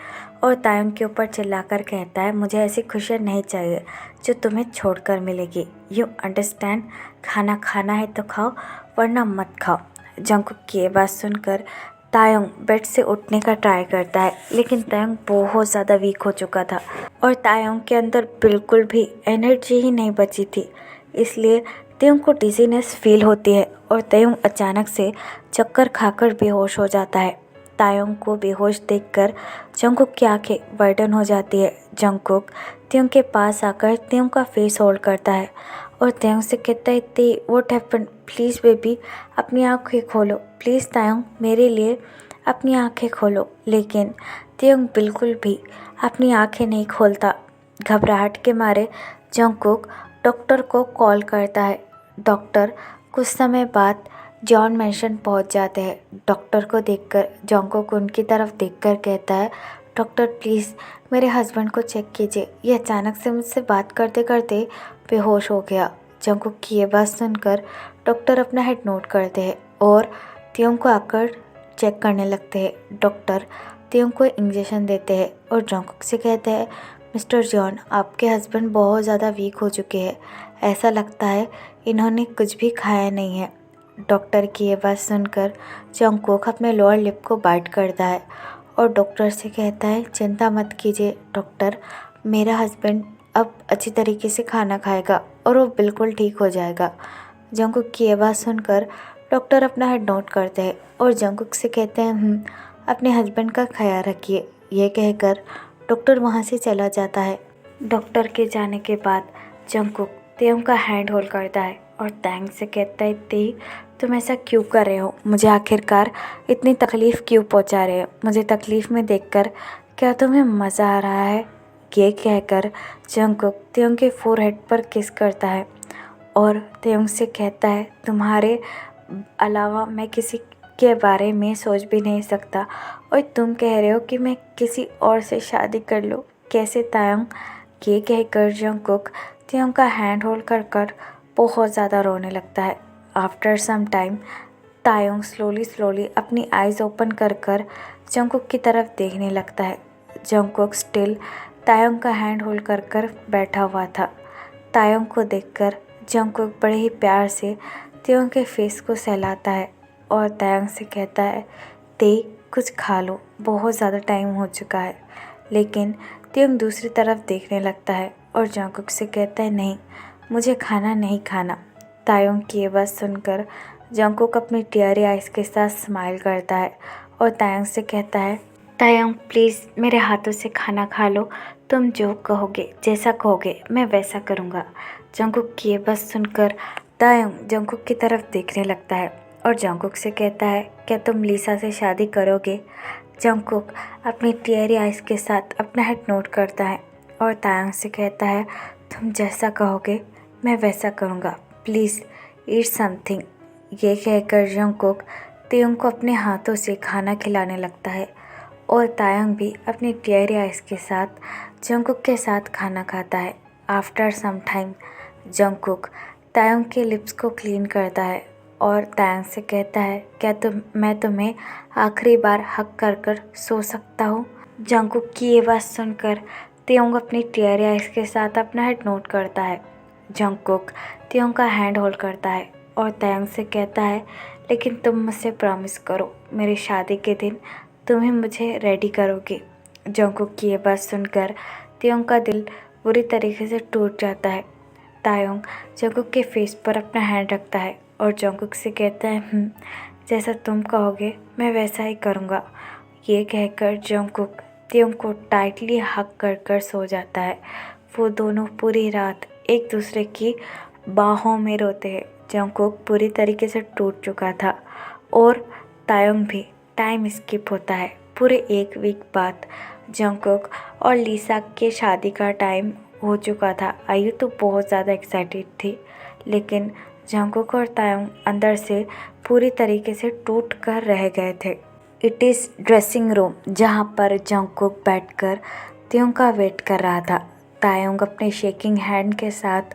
[SPEAKER 1] और तायंग के ऊपर चिल्लाकर कहता है, मुझे ऐसी खुशियाँ नहीं चाहिए जो तुम्हें छोड़कर मिलेगी, यू अंडरस्टैंड। खाना खाना है तो खाओ, वरना मत खाओ। जंगकुक की ये बात सुनकर तायंग बेड से उठने का ट्राई करता है, लेकिन तायंग बहुत ज़्यादा वीक हो चुका था और तायंग के अंदर बिल्कुल भी एनर्जी ही नहीं बची थी, इसलिए तायंग को डिजीनेस फील होती है और तायंग अचानक से चक्कर खाकर बेहोश हो जाता है। तायंग को बेहोश देखकर जंगकुक की आंखें वाइडन हो जाती है। जंगकुक तायंग के पास आकर तायंग का फेस होल्ड करता है और तायंग से कहता है, ते व्हाट हैपेंड, प्लीज़ बेबी अपनी आंखें खोलो, प्लीज़ तायंग मेरे लिए अपनी आंखें खोलो। लेकिन तायंग बिल्कुल भी अपनी आंखें नहीं खोलता। घबराहट के मारे जंगकुक डॉक्टर को कॉल करता है। डॉक्टर कुछ समय बाद जॉन मैंशन पहुंच जाते हैं। डॉक्टर को देखकर जंगकुक उनकी तरफ देखकर कहता है, डॉक्टर प्लीज़ मेरे हस्बैंड को चेक कीजिए, ये अचानक से मुझसे बात करते करते बेहोश हो गया। जंगकुक की ये बात सुनकर डॉक्टर अपना हेड नोट करते हैं और तायंग को आकर चेक करने लगते हैं। डॉक्टर तायंग को इंजेक्शन देते हैं और जंगकुक से कहते हैं, मिस्टर जॉन, आपके हस्बैंड बहुत ज़्यादा वीक हो चुके हैं, ऐसा लगता है इन्होंने कुछ भी खाया नहीं है। डॉक्टर की ये बात सुनकर जंगकुक अपने लोअर लिप को बाइट करता है और डॉक्टर से कहता है, चिंता मत कीजिए डॉक्टर, मेरा हस्बैंड अब अच्छी तरीके से खाना खाएगा और वो बिल्कुल ठीक हो जाएगा। जंगकुक की ये बात सुनकर डॉक्टर अपना हेड नोट करते हैं और जंगकुक से कहते हैं, अपने हस्बैंड का ख्याल रखिए। ये कहकर डॉक्टर वहाँ से चला जाता है। डॉक्टर के जाने के बाद जंगकुक तायंग का हैंड होल्ड करता है और तायंग से कहता है, ते तुम ऐसा क्यों कर रहे हो, मुझे आखिरकार इतनी तकलीफ़ क्यों पहुंचा रहे हो, मुझे तकलीफ़ में देखकर क्या तुम्हें मज़ा आ रहा है। ये कहकर जंगकुक तायंग के फोरहेड पर किस करता है और तायंग से कहता है, तुम्हारे अलावा मैं किसी के बारे में सोच भी नहीं सकता और तुम कह रहे हो कि मैं किसी और से शादी कर लूँ, कैसे तायंग। ये कहकर जंगकुक तायंग का हैंड होल्ड कर कर बहुत ज़्यादा रोने लगता है। After some time Taehyung slowly अपनी आइज़ ओपन कर कर जंगकुक की तरफ देखने लगता है। जंगकुक स्टिल तायंग का हैंड होल्ड कर कर बैठा हुआ था। तायंग को देखकर जंगकुक बड़े ही प्यार से तायंग के फेस को सहलाता है और तायंग से कहता है, ते कुछ खा लो, बहुत ज़्यादा टाइम हो चुका है। लेकिन तायंग दूसरी तरफ देखने लगता है और जंगकुक से कहता है, नहीं मुझे खाना नहीं खाना। तायंग की ये बात सुनकर जंगकुक अपनी टीयरी आइज़ के साथ स्माइल करता है और तायंग से कहता है, तायंग प्लीज़ मेरे हाथों से खाना खा लो, तुम जो कहोगे जैसा कहोगे मैं वैसा करूँगा। जंगकुक की ये बात सुनकर तायंग जंगकुक की तरफ देखने लगता है और जंगकुक से कहता है, क्या तुम लीसा से शादी करोगे। जंगकुक अपनी टीयरी आइज़ के साथ अपना हेड नोट करता है और तायंग से कहता है, तुम जैसा कहोगे मैं वैसा करूँगा, प्लीज़ ईट समथिंग। ये कहकर जंगकुक तेयोंग को अपने हाथों से खाना खिलाने लगता है और तायंग भी अपनी टीयरी आइज के साथ जंगकुक के साथ खाना खाता है। After some time Jungkook Taehyung के लिप्स को क्लीन करता है और तायंग से कहता है, क्या मैं तुम्हें आखिरी बार हक कर कर सो सकता हूँ। जंगकुक की ये बात सुनकर तेयोंग अपनी टीयरी आइज के साथ अपना हेड नोट करता है। जंगकुक तेयोंग का हैंड होल्ड करता है और तायंग से कहता है, लेकिन तुम मुझसे प्रॉमिस करो मेरी शादी के दिन तुम ही मुझे रेडी करोगे। जंगकुक की ये बात सुनकर तेयोंग का दिल बुरी तरीके से टूट जाता है। तायंग जंगकुक के फेस पर अपना हैंड रखता है और जंगकुक से कहता है, जैसा तुम कहोगे मैं वैसा ही करूँगा। ये कहकर जंगकुक तेयोंग को टाइटली हग कर कर सो जाता है। वो दोनों पूरी रात एक दूसरे की बाहों में रोते हैं। जंगकुक पूरी तरीके से टूट चुका था और तायंग भी। टाइम स्किप होता है पूरे 1 वीक बाद। जंगकुक और लिसा के शादी का टाइम हो चुका था। आयु तो बहुत ज़्यादा एक्साइटेड थी, लेकिन जंगकुक और तायंग अंदर से पूरी तरीके से टूट कर रह गए थे। इट इज़ ड्रेसिंग रूम, जहाँ पर जंगकुक बैठकर तेयोंग का वेट कर रहा था। तायंग अपने शेकिंग हैंड के साथ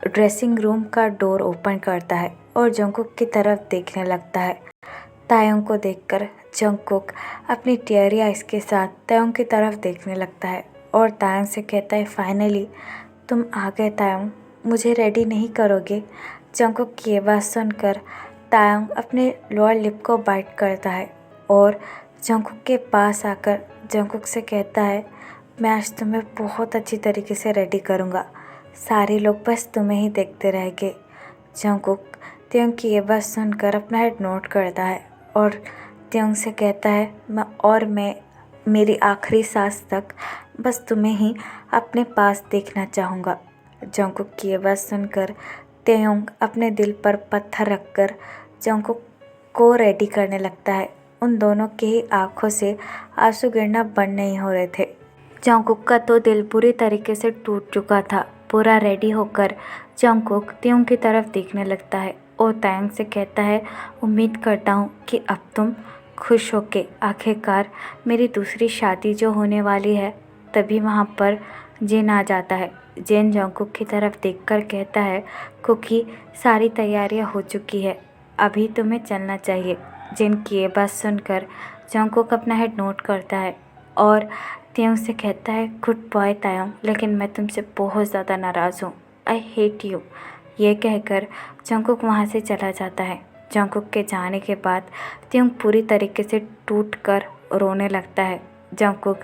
[SPEAKER 1] ड्रेसिंग रूम का डोर ओपन करता है और जंगकुक की तरफ देखने लगता है। तायंग को देखकर जंगकुक अपनी टीयरी आइज के साथ तायंग की तरफ देखने लगता है और तायंग से कहता है, फाइनली तुम आ गए तायंग, मुझे रेडी नहीं करोगे। जंगकुक की ये बात सुनकर तायंग अपने लोअर लिप को बाइट करता है और जंगकुक के पास आकर जंगकुक से कहता है, मैं आज तुम्हें बहुत अच्छी तरीके से रेडी करूँगा, सारे लोग बस तुम्हें ही देखते रहेंगे। जंगकुक तेयोंग की ये बात सुनकर अपना हेड नोट करता है और तेयोंग से कहता है, मैं मेरी आखिरी सांस तक बस तुम्हें ही अपने पास देखना चाहूँगा। जंगकुक की ये बात सुनकर तेयोंग अपने दिल पर पत्थर रखकर जंगकुक को रेडी करने लगता है। उन दोनों के ही आंखों से आंसू गिरना बंद नहीं हो रहे थे। जंगकुक का तो दिल पूरी तरीके से टूट चुका था। पूरा रेडी होकर जंगकुक तेयोंग की तरफ देखने लगता है और तायंग से कहता है, उम्मीद करता हूँ कि अब तुम खुश होके आखिरकार मेरी दूसरी शादी जो होने वाली है। तभी वहाँ पर जिन आ जाता है। जिन जंगकुक की तरफ देखकर कहता है, कुकी सारी तैयारियाँ हो चुकी है, अभी तुम्हें चलना चाहिए। जिन की ये बात सुनकर जंगकुक अपना हेड नोट करता है और तेयोंग से कहता है, गुड बॉय तायंग, लेकिन मैं तुमसे बहुत ज़्यादा नाराज़ हूँ, आई हेट यू। ये कहकर जंगकुक वहाँ से चला जाता है। जंगकुक के जाने के बाद तेयोंग पूरी तरीके से टूट कर रोने लगता है। जंगकुक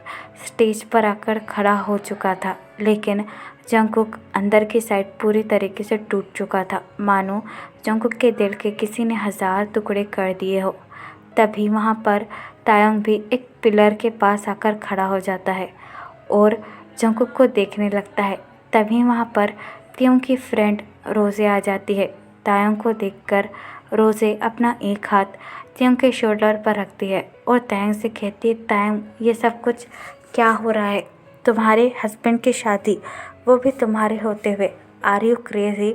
[SPEAKER 1] स्टेज पर आकर खड़ा हो चुका था, लेकिन जंगकुक अंदर की साइड पूरी तरीके से टूट चुका था, मानो जंगकुक के दिल के किसी ने 1000 टुकड़े कर दिए हो। तभी वहाँ पर तायंग भी एक पिलर के पास आकर खड़ा हो जाता है और जंगकुक को देखने लगता है। तभी वहाँ पर तेयोंग की फ्रेंड रोज़े आ जाती है। तायंग को देखकर रोज़े अपना एक हाथ तेयोंग के शोल्डर पर रखती है और तायंग से कहती है, तायंग ये सब कुछ क्या हो रहा है? तुम्हारे हस्बैंड की शादी, वो भी तुम्हारे होते हुए, आर यू क्रेजी?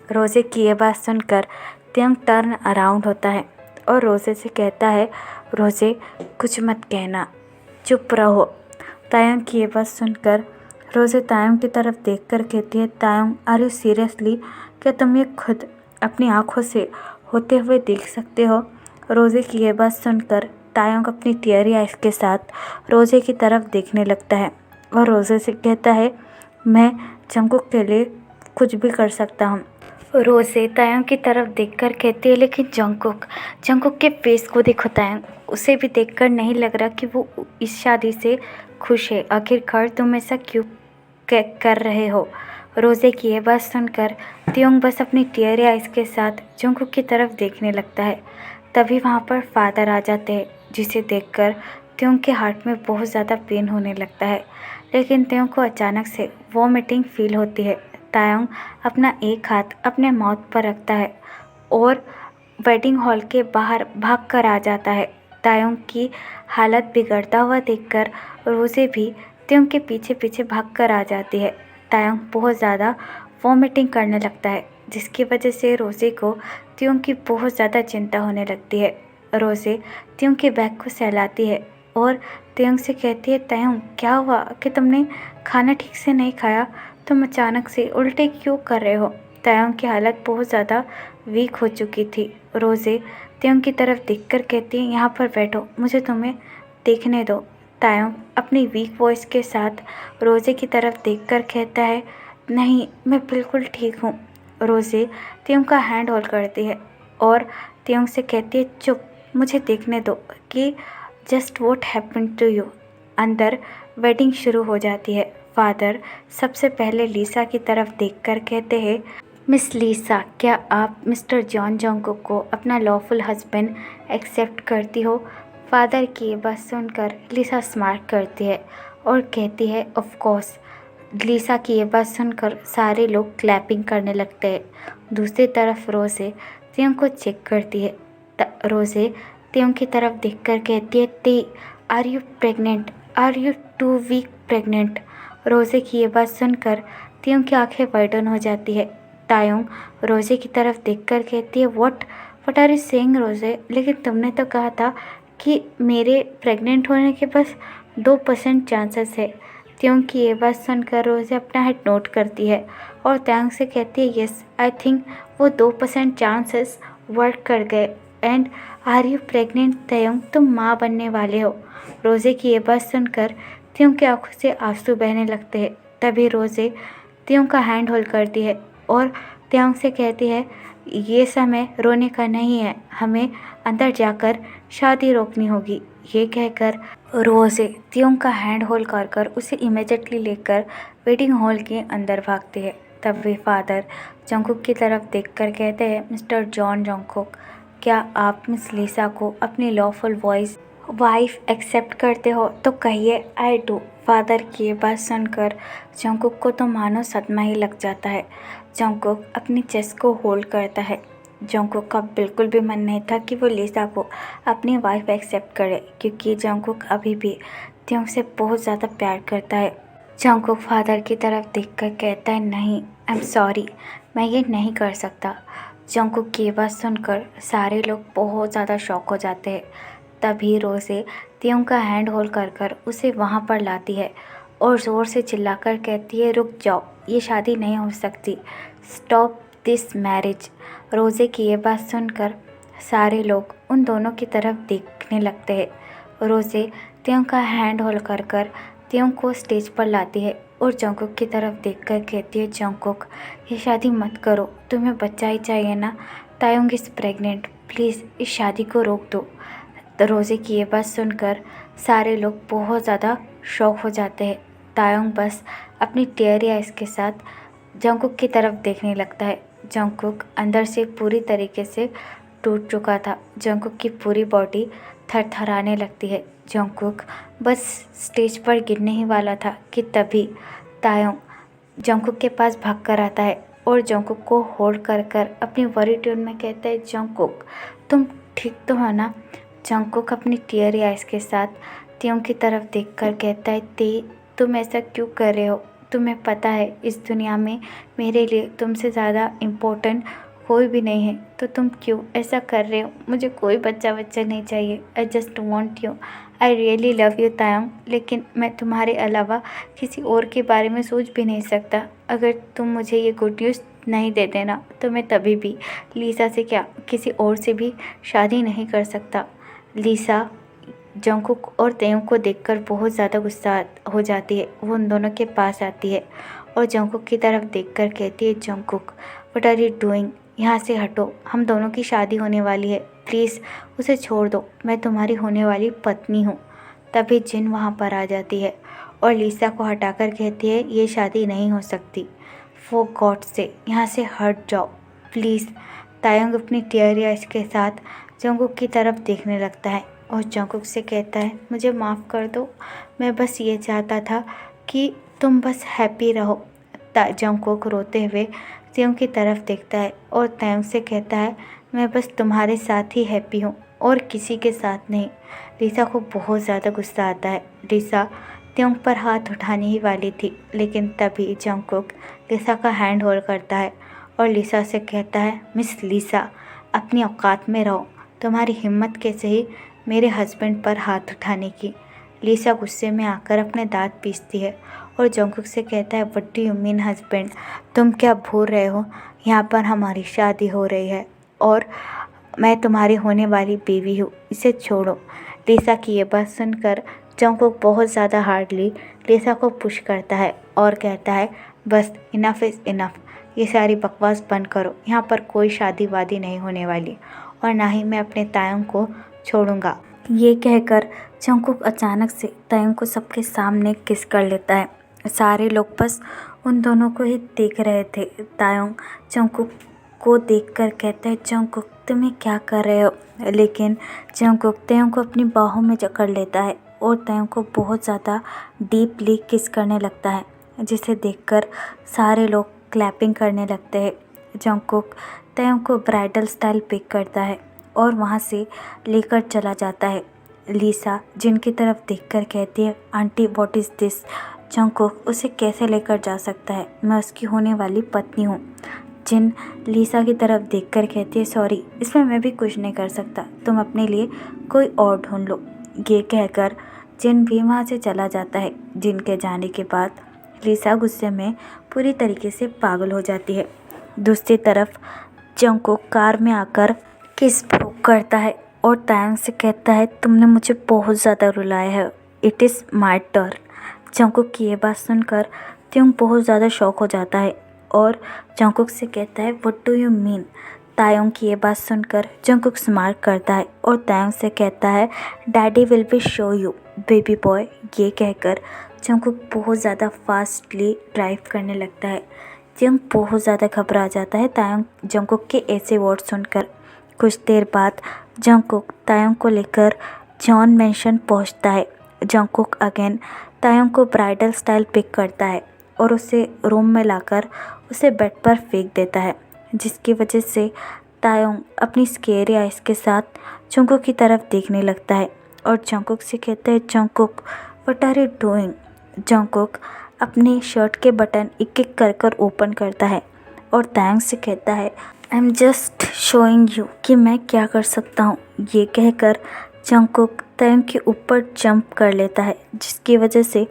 [SPEAKER 1] रोज़े की ये बात सुनकर तेयोंग टर्न अराउंड होता है और रोज़े से कहता है, रोज़े कुछ मत कहना, चुप रहो। तायंग की ये बात सुनकर रोज़े तायंग की तरफ देखकर कहती है, तायंग आर यू सीरियसली? क्या तुम ये खुद अपनी आँखों से होते हुए देख सकते हो? रोज़े की ये बात सुनकर तायंग अपनी टीयरी आइज के साथ रोज़े की तरफ देखने लगता है और रोज़े से कहता है, मैं जंगकुक के लिए कुछ भी कर सकता हूँ। रोज़े तायंग की तरफ देखकर कहती है, लेकिन जंगकुक के फेस को देखो तायंग, उसे भी देखकर नहीं लग रहा कि वो इस शादी से खुश है। आखिरकार तुम ऐसा क्यों कर रहे हो? रोज़े की ये बात सुनकर तेयोंग बस अपनी टीयरी आइज के साथ जंगकुक की तरफ देखने लगता है। तभी वहाँ पर फादर आ जाते हैं, जिसे देखकर तेयोंग के हार्ट में बहुत ज़्यादा पेन होने लगता है। लेकिन तेयोंग को अचानक से वॉमिटिंग फील होती है। तायंग अपना एक हाथ अपने माउथ पर रखता है और वेडिंग हॉल के बाहर भाग कर आ जाता है। तायंग की हालत बिगड़ता हुआ देखकर रोज़े भी तेयोंग के पीछे पीछे भाग कर आ जाती है। तायंग बहुत ज़्यादा वॉमिटिंग करने लगता है जिसकी वजह से रोज़े को त्योंग की बहुत ज़्यादा चिंता होने लगती है। रोज़े त्योंग के बैग को सहलाती है और त्योंग से कहती है, तयोंग क्या हुआ कि तुमने खाना ठीक से नहीं खाया? तुम अचानक से उल्टे क्यों कर रहे हो? तयोंग की हालत बहुत ज़्यादा वीक हो चुकी थी। रोज़े त्योंग की तरफ देखकर कहती है, यहाँ पर बैठो, मुझे तुम्हें देखने दो। तायोंग अपनी वीक वॉइस के साथ रोज़े की तरफ देखकर कहता है, नहीं, मैं बिल्कुल ठीक हूँ। रोज़े त्योंग का हैंड होल्ड करती है और त्योंग से कहती है, चुप, मुझे देखने दो कि just what happen to you. अंदर वेडिंग शुरू हो जाती है। फादर सबसे पहले लीसा की तरफ देखकर कहते हैं, मिस लीसा, क्या आप मिस्टर जॉन जोंगकुक को अपना लॉफुल हस्बैंड एक्सेप्ट करती हो? फादर की ये बात सुनकर लीसा स्मार्ट करती है और कहती है, ऑफ कोर्स। लीसा की ये बात सुनकर सारे लोग क्लैपिंग करने लगते हैं। दूसरी तरफ रोज़े त्योंग को चेक करती है। रोज़े त्योंग की तरफ देखकर कहती है, Tae are you pregnant? Are you 2 week pregnant? Rose की ये बात सुनकर त्योंग की आंखें वाइडन हो जाती है। तायोंग रोज़े की तरफ देखकर कहती है, व्हाट आर यू सेइंग रोज़े? लेकिन तुमने तो कहा था कि मेरे प्रेग्नेंट होने के बस 2% चांसेस है। त्योंग की ये बात सुनकर रोज़े अपना हेड नोट करती है और तायोंग से कहती है, यस, आई थिंक वो 2% चांसेस वर्क कर गए। And are you pregnant Taeyong? तुम माँ बनने वाले हो। रोज़े की ये बात सुनकर त्योंग की आंखों से आंसू बहने लगते हैं। तभी रोज़े त्योंग का हैंड होल्ड करती है और त्योंग से कहती है, ये समय रोने का नहीं है, हमें अंदर जाकर शादी रोकनी होगी। ये कहकर रोज़े त्योंग का हैंड होल्ड कर उसे इमीडिएटली लेकर वेडिंग हॉल के अंदर भागती है। तब वे फादर जोंगकुक की तरफ देखकर कहते हैं, मिस्टर जॉन जोंगकुक, क्या आप मिस लीसा को अपनी लॉफुल वाइफ एक्सेप्ट करते हो? तो कहिए, आई डू। फादर की ये बात सुनकर जोंगकुक को तो मानो सदमा ही लग जाता है। जोंगकुक अपनी चेस्ट को होल्ड करता है। जोंगकुक का बिल्कुल भी मन नहीं था कि वो लीसा को अपनी वाइफ एक्सेप्ट करे, क्योंकि जोंगकुक अभी भी त्योंग से बहुत ज़्यादा प्यार करता है। जोंगकुक फादर की तरफ देखकर कहता है, नहीं, आई एम सॉरी, मैं ये नहीं कर सकता। जोंगकुक की बात सुनकर सारे लोग बहुत ज़्यादा शॉक हो जाते हैं। तभी रोज़े त्योंग का हैंड होल्ड कर उसे वहाँ पर लाती है और ज़ोर से चिल्लाकर कहती है, रुक जाओ, ये शादी नहीं हो सकती, स्टॉप दिस मैरिज। रोज़े की ये बात सुनकर सारे लोग उन दोनों की तरफ देखने लगते हैं। रोज़े त्योंग का हैंड होल्ड कर त्योंग को स्टेज पर लाती है और जोंगकुक की तरफ देखकर कहती है, जोंगकुक, ये शादी मत करो, तुम्हें बच्चा ही चाहिए ना? तायोंग इज़ प्रेग्नेंट, प्लीज़ इस शादी को रोक दो। तो रोज़े की ये बात सुनकर सारे लोग बहुत ज़्यादा शॉक हो जाते हैं। तायोंग बस अपनी टेयरी आइज़ के साथ जोंगकुक की तरफ देखने लगता है। जोंगकुक अंदर से पूरी तरीके से टूट चुका था। जोंगकुक की पूरी बॉडी थरथराने लगती है। जोंगकुक बस स्टेज पर गिरने ही वाला था कि तभी तायोंग जोंगकुक के पास भाग कर आता है और जोंगकुक को होल्ड कर अपनी वरी ट्यून में कहता है, जोंगकुक, तुम ठीक तो हो ना? जोंगकुक अपनी टीयरी आइज़ के साथ त्योंग की तरफ देखकर कहता है, ते, तुम ऐसा क्यों कर रहे हो? तुम्हें पता है इस दुनिया में मेरे लिए तुमसे ज़्यादा इम्पोर्टेंट कोई भी नहीं है, तो तुम क्यों ऐसा कर रहे हो? मुझे कोई बच्चा नहीं चाहिए। I just want you, I really love you Taeyong, लेकिन मैं तुम्हारे अलावा किसी और के बारे में सोच भी नहीं सकता। अगर तुम मुझे ये गुड न्यूज़ नहीं दे देना तो मैं तभी भी लीसा से क्या किसी और से भी शादी नहीं कर सकता। लीसा जोंगकुक और तायोंग को देखकर बहुत ज़्यादा गुस्सा हो जाती है। वो उन दोनों के पास आती है और जोंगकुक की तरफ देखकर कहती है, Jungkook, what are you doing? यहाँ से हटो, हम दोनों की शादी होने वाली है, प्लीज़ उसे छोड़ दो, मैं तुम्हारी होने वाली पत्नी हूँ। तभी जिन वहाँ पर आ जाती है और लीसा को हटाकर कहती है, ये शादी नहीं हो सकती, फॉर गॉड से यहाँ से हट जाओ प्लीज़। तायोंग अपनी टीयरी आइज़ के साथ जोंगकुक की तरफ देखने लगता है और जोंगकुक से कहता है, मुझे माफ़ कर दो, मैं बस ये चाहता था कि तुम बस हैप्पी रहो। जोंगकुक रोते हुए तायोंग की तरफ देखता है और तायोंग से कहता है, मैं बस तुम्हारे साथ ही हैप्पी हूँ और किसी के साथ नहीं। लीसा को बहुत ज़्यादा गुस्सा आता है। लीसा तायोंग पर हाथ उठाने ही वाली थी, लेकिन तभी जोंगकुक लीसा का हैंड होल्ड करता है और लिसा से कहता है, मिस लिसा, अपनी औकात में रहो, तुम्हारी हिम्मत कैसे ही मेरे हस्बैंड पर हाथ उठाने की। लिसा गुस्से में आकर अपने दांत पीसती है और जंगकुक से कहता है, what do you mean husband, तुम क्या भूल रहे हो, यहाँ पर हमारी शादी हो रही है और मैं तुम्हारी होने वाली बीवी हूँ, इसे छोड़ो। लिसा की ये बात सुनकर जंगकुक बहुत ज़्यादा हार्डली लिसा को पुश करता है और कहता है, बस इनफ इज़ इनफ, ये सारी बकवास बंद करो, यहाँ पर कोई शादी वादी नहीं होने वाली और ना ही मैं अपने तायों को छोड़ूंगा। ये कहकर जंगकुक अचानक से तायों को सबके सामने किस कर लेता है। सारे लोग बस उन दोनों को ही देख रहे थे। तायों जंगकुक को देखकर कहते हैं, जंगकुक तुम ये क्या कर रहे हो। लेकिन जंगकुक तायों को अपनी बाहों में जकड़ लेता है और तायों को बहुत ज़्यादा डीपली किस करने लगता है, जिसे देखकर सारे लोग क्लैपिंग करने लगते हैं। जंगकुक तायों को ब्राइडल स्टाइल पिक करता है और वहाँ से लेकर चला जाता है। लिसा जिनकी तरफ देखकर कहती है, aunty what is this. Jungkook उसे कैसे लेकर जा सकता है, मैं उसकी होने वाली पत्नी हूँ। जिन लिसा की तरफ देखकर कहती है, सॉरी, इसमें मैं भी कुछ नहीं कर सकता, तुम अपने लिए कोई और ढूंढ लो। ये कहकर जिन भी वहाँ से चला जाता है। जिन के जाने के बाद लिसा गुस्से में पूरी तरीके से पागल हो जाती है। दूसरी तरफ जंगकुक कार में आकर किस भोग करता है और तायंग से कहता है, तुमने मुझे बहुत ज़्यादा रुलाया है, it is my turn. Jungkook की ये बात सुनकर त्योंग बहुत ज़्यादा शॉक हो जाता है और जंगकुक से कहता है, व्हाट डू यू मीन। तायोंग की ये बात सुनकर जंगकुक स्मार्ट करता है और तायोंग से कहता है, daddy will be show you baby boy. ये कहकर जंगकुक बहुत ज़्यादा फास्टली ड्राइव करने लगता है। त्योंग बहुत ज़्यादा घबरा जाता है तायोंग जंगकुक के ऐसे वर्ड सुनकर। कुछ देर बाद जंगकुक तायोंग को लेकर जॉन मैंशन पहुंचता है। जंगकुक अगेन तायोंग को ब्राइडल स्टाइल पिक करता है और उसे रूम में लाकर उसे बेड पर फेंक देता है, जिसकी वजह से तायोंग अपनी स्केरी आइज़ के साथ जंगकुक की तरफ देखने लगता है और जंगकुक से कहता है, Jungkook what are you doing. Jungkook अपने शर्ट के बटन एक एक कर ओपन करता है और तायोंग से कहता है, I am just showing you कि मैं क्या कर सकता हूँ। ये कहकर जंगकुक तायोंग के ऊपर जंप कर लेता है, जिसकी वजह से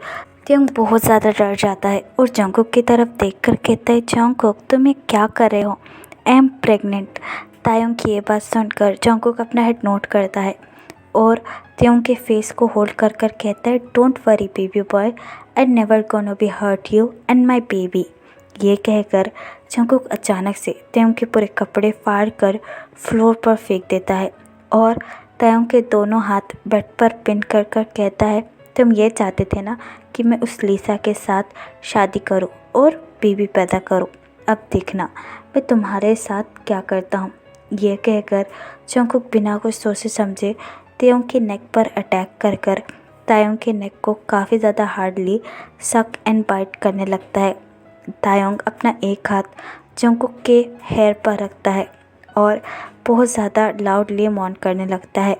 [SPEAKER 1] तायोंग बहुत ज़्यादा डर जाता है और जंगकुक की तरफ देखकर कहता है, जंगकुक तुम ये क्या कर रहे हो, आई एम प्रेग्नेंट। तायोंग की ये बात सुनकर जंगकुक अपना हेड नोट करता है और तायोंग के फेस को होल्ड कर कहता है, don't worry baby boy, I never gonna be hurt you and my baby. ये कहकर जंगकुक अचानक से तायोंग के पूरे कपड़े फाड़ कर फ्लोर पर फेंक देता है और तायोंग के दोनों हाथ बेड पर पिन कर कहता है, तुम ये चाहते थे ना कि मैं उस लिसा के साथ शादी करूं और बेबी पैदा करूं, अब देखना मैं तुम्हारे साथ क्या करता हूं। ये कहकर जंगकुक बिना कुछ सोचे समझे तायोंग के नेक पर अटैक कर तायोंग के नेक को काफ़ी ज़्यादा हार्डली सक एंड बाइट करने लगता है। तायोंग अपना एक हाथ जंगकुक के हेयर पर रखता है और बहुत ज़्यादा लाउडली मौन करने लगता है।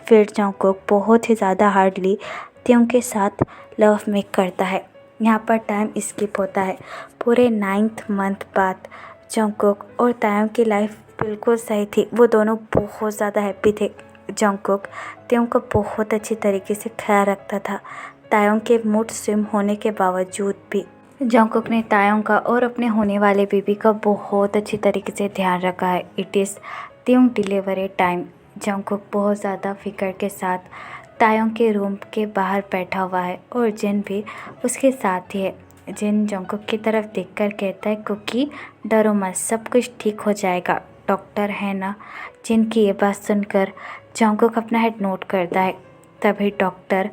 [SPEAKER 1] फिर जंगकुक बहुत ही ज़्यादा हार्डली तायोंग के साथ लव मेक करता है। यहाँ पर टाइम स्किप होता है। पूरे 9th मंथ बाद जंगकुक और तायोंग की लाइफ बिल्कुल सही थी, वो दोनों बहुत ज़्यादा हैप्पी थे। जंगकुक तायोंग को बहुत अच्छी तरीके से ख्याल रखता था। तायोंग के मूड स्विंग होने के बावजूद भी जंगकुक ने तायोंग का और अपने होने वाले बेबी का बहुत अच्छी तरीके से ध्यान रखा है। It is Taeyong delivery time. Jungkook बहुत ज़्यादा फिक्र के साथ तायोंग के रूम के बाहर बैठा हुआ है और जिन भी उसके साथ ही है। जिन जंगकुक की तरफ देखकर कहता है, कुकी डरो मत, सब कुछ ठीक हो जाएगा, डॉक्टर है ना। जिन की ये बात सुनकर जंगकुक अपना हेड नोट करता है। तभी डॉक्टर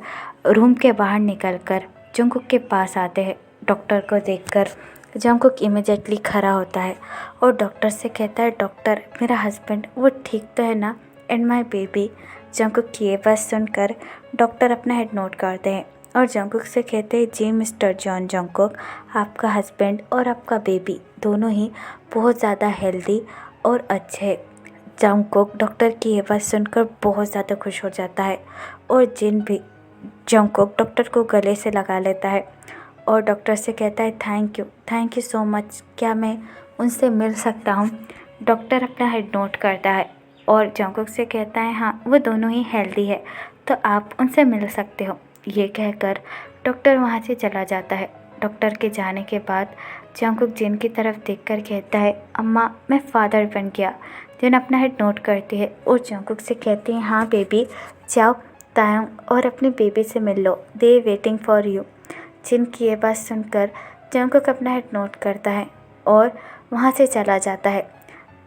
[SPEAKER 1] रूम के बाहर निकलकर जंगकुक के पास आते हैं। डॉक्टर को देखकर जंगकुक इमीडिएटली खड़ा होता है और डॉक्टर से कहता है, डॉक्टर मेरा हस्बैंड वो ठीक तो है ना, एंड माय बेबी। जंगकुक की ये बात सुनकर डॉक्टर अपना हेड नोट करते हैं और जंगकुक से कहते हैं, जी मिस्टर जॉन जंगकुक, आपका हस्बैंड और आपका बेबी दोनों ही बहुत ज़्यादा हेल्दी और अच्छे हैं। जंगकुक डॉक्टर की ये बात सुनकर बहुत ज़्यादा खुश हो जाता है और जिन भी जंगकुक डॉक्टर को गले से लगा लेता है और डॉक्टर से कहता है, थैंक यू सो मच, क्या मैं उनसे मिल सकता हूँ। डॉक्टर अपना हेड नोट करता है और जंगकुक से कहता है हाँ वो दोनों ही हेल्दी है, तो आप उनसे मिल सकते हो। ये कहकर डॉक्टर वहाँ से चला जाता है। डॉक्टर के जाने के बाद जंगकुक जिन की तरफ देखकर कहता है अम्मा मैं फादर बन गया। जिन अपना हेड नोट करती है और जंगकुक से कहती है हाँ बेबी जाओ तायोंग और अपने बेबी से मिल लो, दे वेटिंग फॉर यू। जिन की ये बात सुनकर जंगकुक अपना हेड नोट करता है और वहाँ से चला जाता है।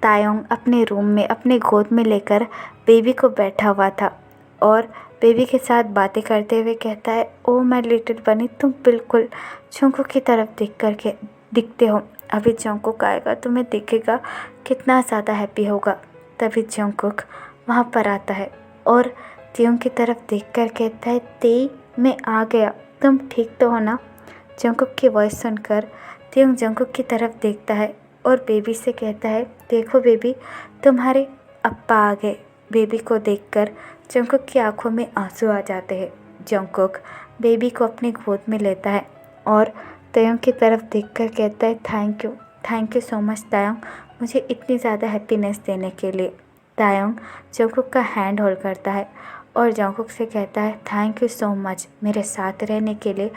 [SPEAKER 1] तायोंग अपने रूम में अपने गोद में लेकर बेबी को बैठा हुआ था और बेबी के साथ बातें करते हुए कहता है ओ माय लिटिल बनी, तुम बिल्कुल जंगकुक की तरफ देख कर के दिखते हो। अभी जंगकुक आएगा तुम्हें देखेगा कितना ज़्यादा हैप्पी होगा। तभी जंगकुक वहाँ पर आता है और त्योंग की तरफ देखकर कहता है तेई मैं आ गया, तुम ठीक तो हो ना। जंगकुक की वॉइस सुनकर त्योंग जंगकुक की तरफ देखता है और बेबी से कहता है देखो बेबी तुम्हारे अप्पा आ गए। बेबी को देखकर जंगकुक की आंखों में आंसू आ जाते हैं। जंगकुक बेबी को अपनी गोद में लेता है और तायोंग की तरफ देखकर कहता है थैंक यू सो मच तायोंग, मुझे इतनी ज़्यादा हैप्पीनेस देने के लिए। तायोंग जंगकुक का हैंड होल्ड करता है और जंगकुक से कहता है थैंक यू सो मच मेरे साथ रहने के लिए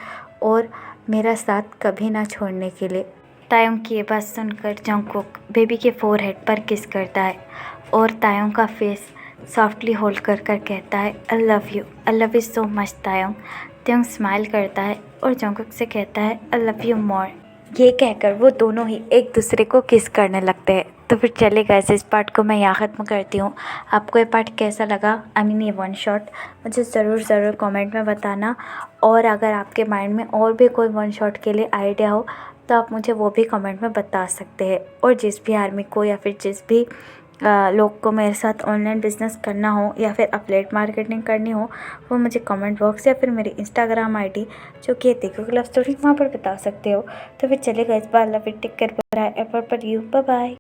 [SPEAKER 1] और मेरा साथ कभी ना छोड़ने के लिए। तायोंग की ये बात सुनकर जंगकुक बेबी के फोरहेड पर किस करता है और तायोंग का फेस सॉफ्टली होल्ड कर कहता है I love you so much Taeyong. Taeyong smile करता है और जंगकुक से कहता है आई लव यू मोर। ये कहकर वो दोनों ही एक दूसरे को किस करने लगते हैं। तो फिर चलेगा इस पार्ट को मैं यहाँ ख़त्म करती हूँ। आपको ये पार्ट कैसा लगा, आई मीन ये वन शॉट, मुझे ज़रूर कमेंट में बताना। और अगर आपके माइंड में और भी कोई वन शॉट के लिए आइडिया हो तो आप मुझे वो भी कमेंट में बता सकते हैं। और जिस भी आर्मी को या फिर जिस भी लोग को मेरे साथ ऑनलाइन बिजनेस करना हो या फिर अपलेट मार्केटिंग करनी हो वो मुझे कमेंट बॉक्स या फिर मेरी इंस्टाग्राम आईडी जो कि तेकुक लव स्टोरी वहाँ पर बता सकते हो। तो फिर चलेगा इस बार love it take care bye ever पर यू बाय बाय।